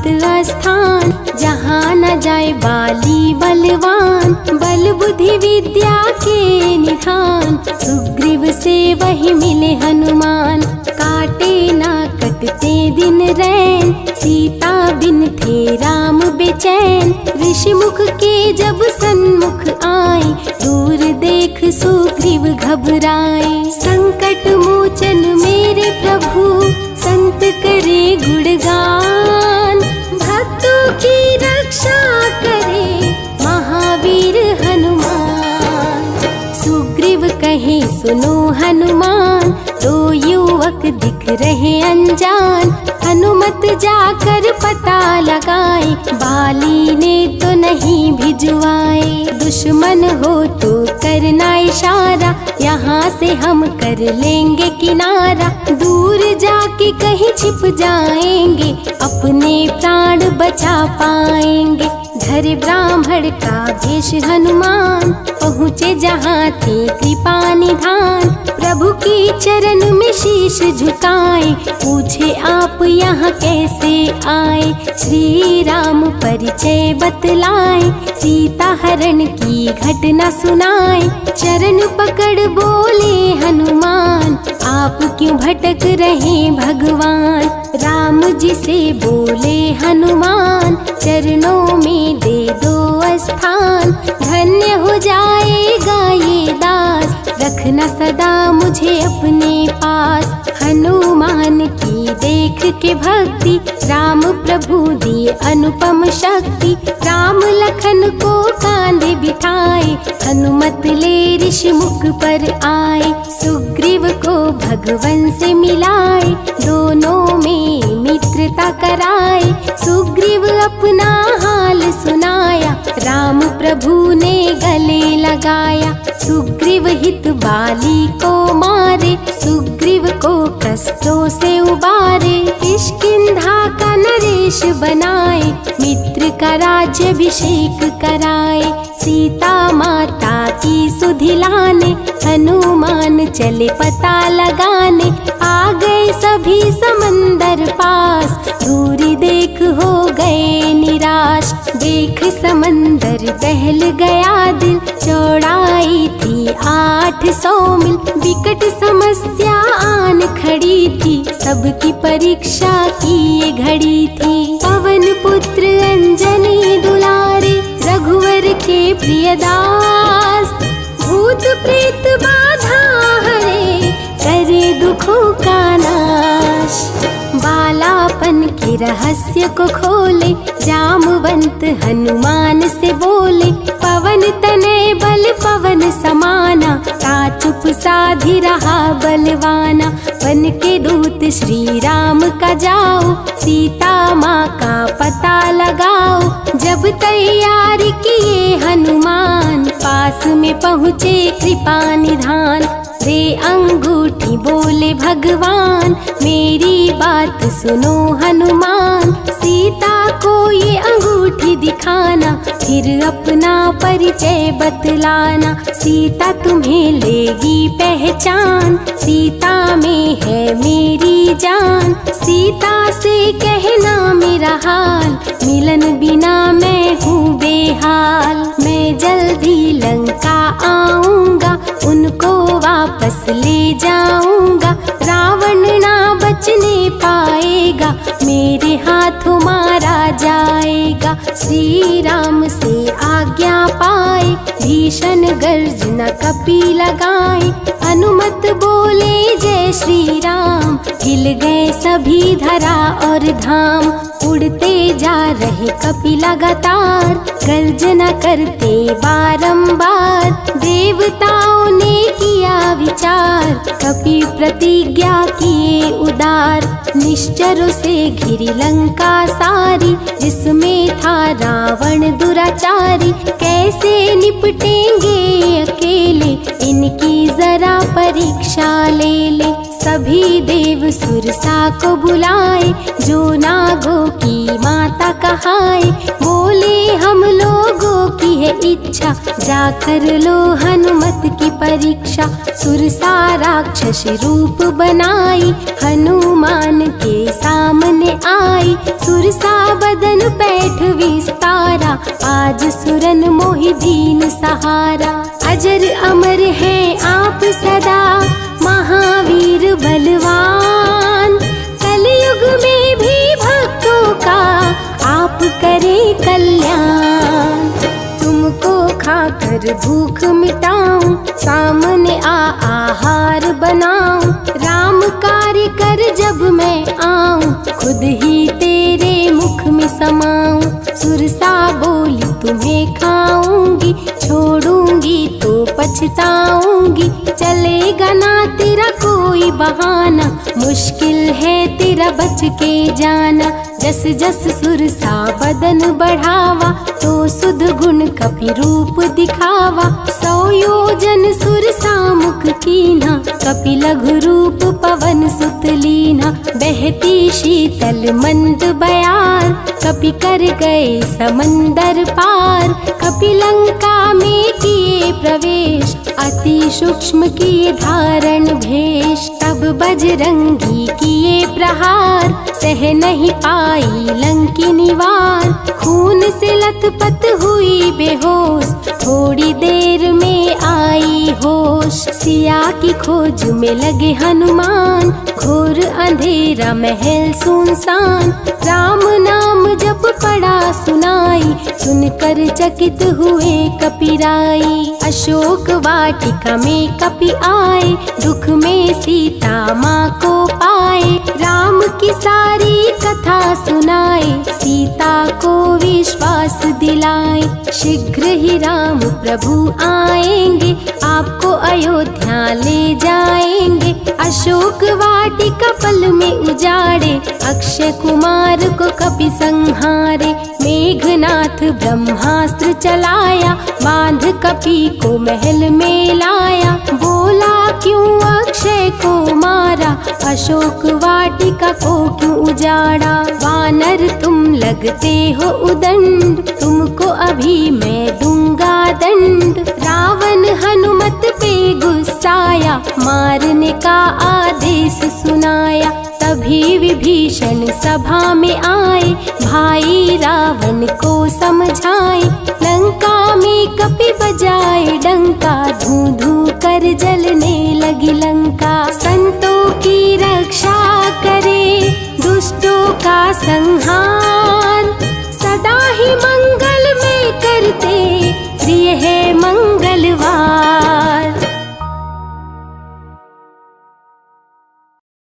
Speaker 3: स्थान, जहाँ न जाए बाली बलवान, बल बुद्धि विद्या के निधान, सुग्रीव से वही मिले हनुमान। काटे ना कटते दिन रैन, सीता बिन थे राम बेचैन, ऋषि मुख के जब सन्मुख आए, दूर देख सुग्रीव घबराए। संकट मोचन मेरे प्रभु, संत करे गुणगान, भक्तों की रक्षा करे महावीर हनुमान। सुग्रीव कहे सुनो हनुमान, दो युवक दिख रहे अनजान, हनुमत जाकर पता लगाए, बाली ने तो नहीं भिजवाए। दुश्मन हो तो करना इशारा, यहाँ से हम कर लेंगे किनारा। दूर जाके कहीं छिप जाएंगे, अपने प्राण बचा पाएंगे। धरे ब्राह्मण का भेष हनुमान, पहुँचे जहाँ थी कृपा निधान। प्रभु की चरण में शीश झुकाए, पूछे आप यहाँ कैसे आए। श्री राम परिचय बतलाए, सीता हरण की घटना सुनाए। चरण पकड़ बोले हनुमान, आप क्यों भटक रहे भगवान। राम जी से बोले हनुमान, चरणों में दे दो स्थान। धन्य हो जाएगा ये दास, रखना सदा मुझे अपने पास। हनुमान की देख के भक्ति, राम प्रभु दिए अनुपम शक्ति। राम लखन को कांधे बिठाए, हनुमत ले ऋषि मुख पर आए। सुग्रीव को भगवन से मिलाए, दोनों में मित्रता कराए। सुग्रीव अपना हाल सुनाया, राम प्रभु ने गले लगाया। सुग्रीव हित बाली को मारे, सुग्रीव को कष्टों से उबारे। किष्किंधा का नरेश बनाए, मित्र का राज्याभिषेक कराए। सीता माता की सुधि लाने, हनुमान चले पता लगाने। आ गए सभी समंदर पास, दूरी देख हो गए निराश। देख समंदर बहल गया दिल, चौड़ाई थी 800 मील। विकट समस्या आन खड़ी थी, सबकी परीक्षा की ये घड़ी थी। पवन पुत्र अंजनी दुलारे, रघुवर के प्रिय दास। भूत प्रेत बाधा हरे, करे दुखों का नाश। बालापन के रहस्य को खोले, जामवंत हनुमान से बोले। पवन तनय बल पवन समाना, ता चुप साधी रहा बलवाना। वन के दूत श्री राम का जाओ, सीता माँ का पता लगाओ। जब तैयारी किए हनुमान, पास में पहुँचे कृपा निधान। दे अंगूठी बोले भगवान, मेरी बात सुनो हनुमान। सीता को ये अंगूठी दिखाना, फिर अपना परिचय बतलाना। सीता तुम्हें लेगी पहचान, सीता में है मेरी जान। सीता से कहना मेरा हाल, मिलन बिना मैं हूँ बेहाल। मैं जल्दी लंका आऊँगा, उनको वापस ले जाऊंगा। रावण ना बचने पाएगा, मेरे हाथों मारा जाएगा। श्री राम से आज्ञा पाए, भीषण गर्जना कपि लगाए। अनुमत बोले जय श्री राम, हिल गए सभी धरा और धाम। उड़ते जा रहे कपि लगातार, गर्जना करते बारंबार। देवताओं ने किया विचार, कपि प्रतिज्ञा किए उदार। निश्चरों से घिरी लंका सारी, जिसमें था रावण दुराचारी। कैसे निपटेंगे अकेले, इनकी जरा परीक्षा ले ले। सभी देव सुरसा को बुलाए, जो नागों की माता कहाए। बोले हम लोगों की है इच्छा, जाकर लो हनुमत की परीक्षा। सुरसा राक्षस रूप बनाई, हनुमान के सामने आई। सुरसा बदन पैठ विस्तारा, आज सुरन मोहि दीन सहारा। अजर अमर है आप सदा, महावीर बलवान। कलयुग में भी भक्तों का आप करें कल्याण। तुमको खाकर भूख मिटाऊं, सामने आहार बनाऊं। राम कार्य कर जब मैं आऊं, खुद ही तेरे मुख में समाऊं। सुरसा बोली तुम्हें खाऊंगी, छोड़ूंगी तो पछताऊंगी। चलेगा ना तेरा कोई बहाना, माना, मुश्किल है तेरा बच के जाना। जस जस सुरसा बदन बढ़ावा, तो सुध गुण कपि रूप दिखावा। 100 योजन सुरसा मुख कीन्हा, कपि लघु रूप पवन सुत लीन्हा। बहती शीतल मंद बयार, कपि कर गए समंदर पार। कपि लंका में किए प्रवेश, अति सूक्ष्म किए धारण भेष। तब बजरंगी किए प्रहार, सह नहीं पाई लंकिनी वार। खून से लथपथ हुई बेहोश, थोड़ी देर में आई होश। सिया की खोज में लगे हनुमान, घोर अंधेरा महल सुनसान। राम नाम जब पड़ा सुनाई, सुनकर चकित हुए कपिराई। अशोक वाटिका में कपि आए, दुख में सीता माँ को पाए। राम की सारी कथा सुनाए, सीता को विश्वास दिलाए। शीघ्र ही राम प्रभु आएंगे, आपको अयोध्या ले जाएंगे। अशोक वाटिका पल में उजाड़े, अक्षय कुमार को कपि संहारे। मेघनाथ ब्रह्मास्त्र चलाया, बांध कपि को महल में लाया। बोला क्यों अक्षय को मारा, अशोक वाटिका को क्यों उजाड़ा। वानर तुम लगते हो उदंड, तुमको अभी मैं दूंगा दंड। रावण हनुमत पे गुस्साया, मारने का आदेश सुनाया। तभी विभीषण सभा में आए, भाई रावण को समझाए। लंका में कपि बजाए डंका, धू धू कर जलने लगी लंका। संतों की रक्षा करे, दुष्टों का संहार, सदा ही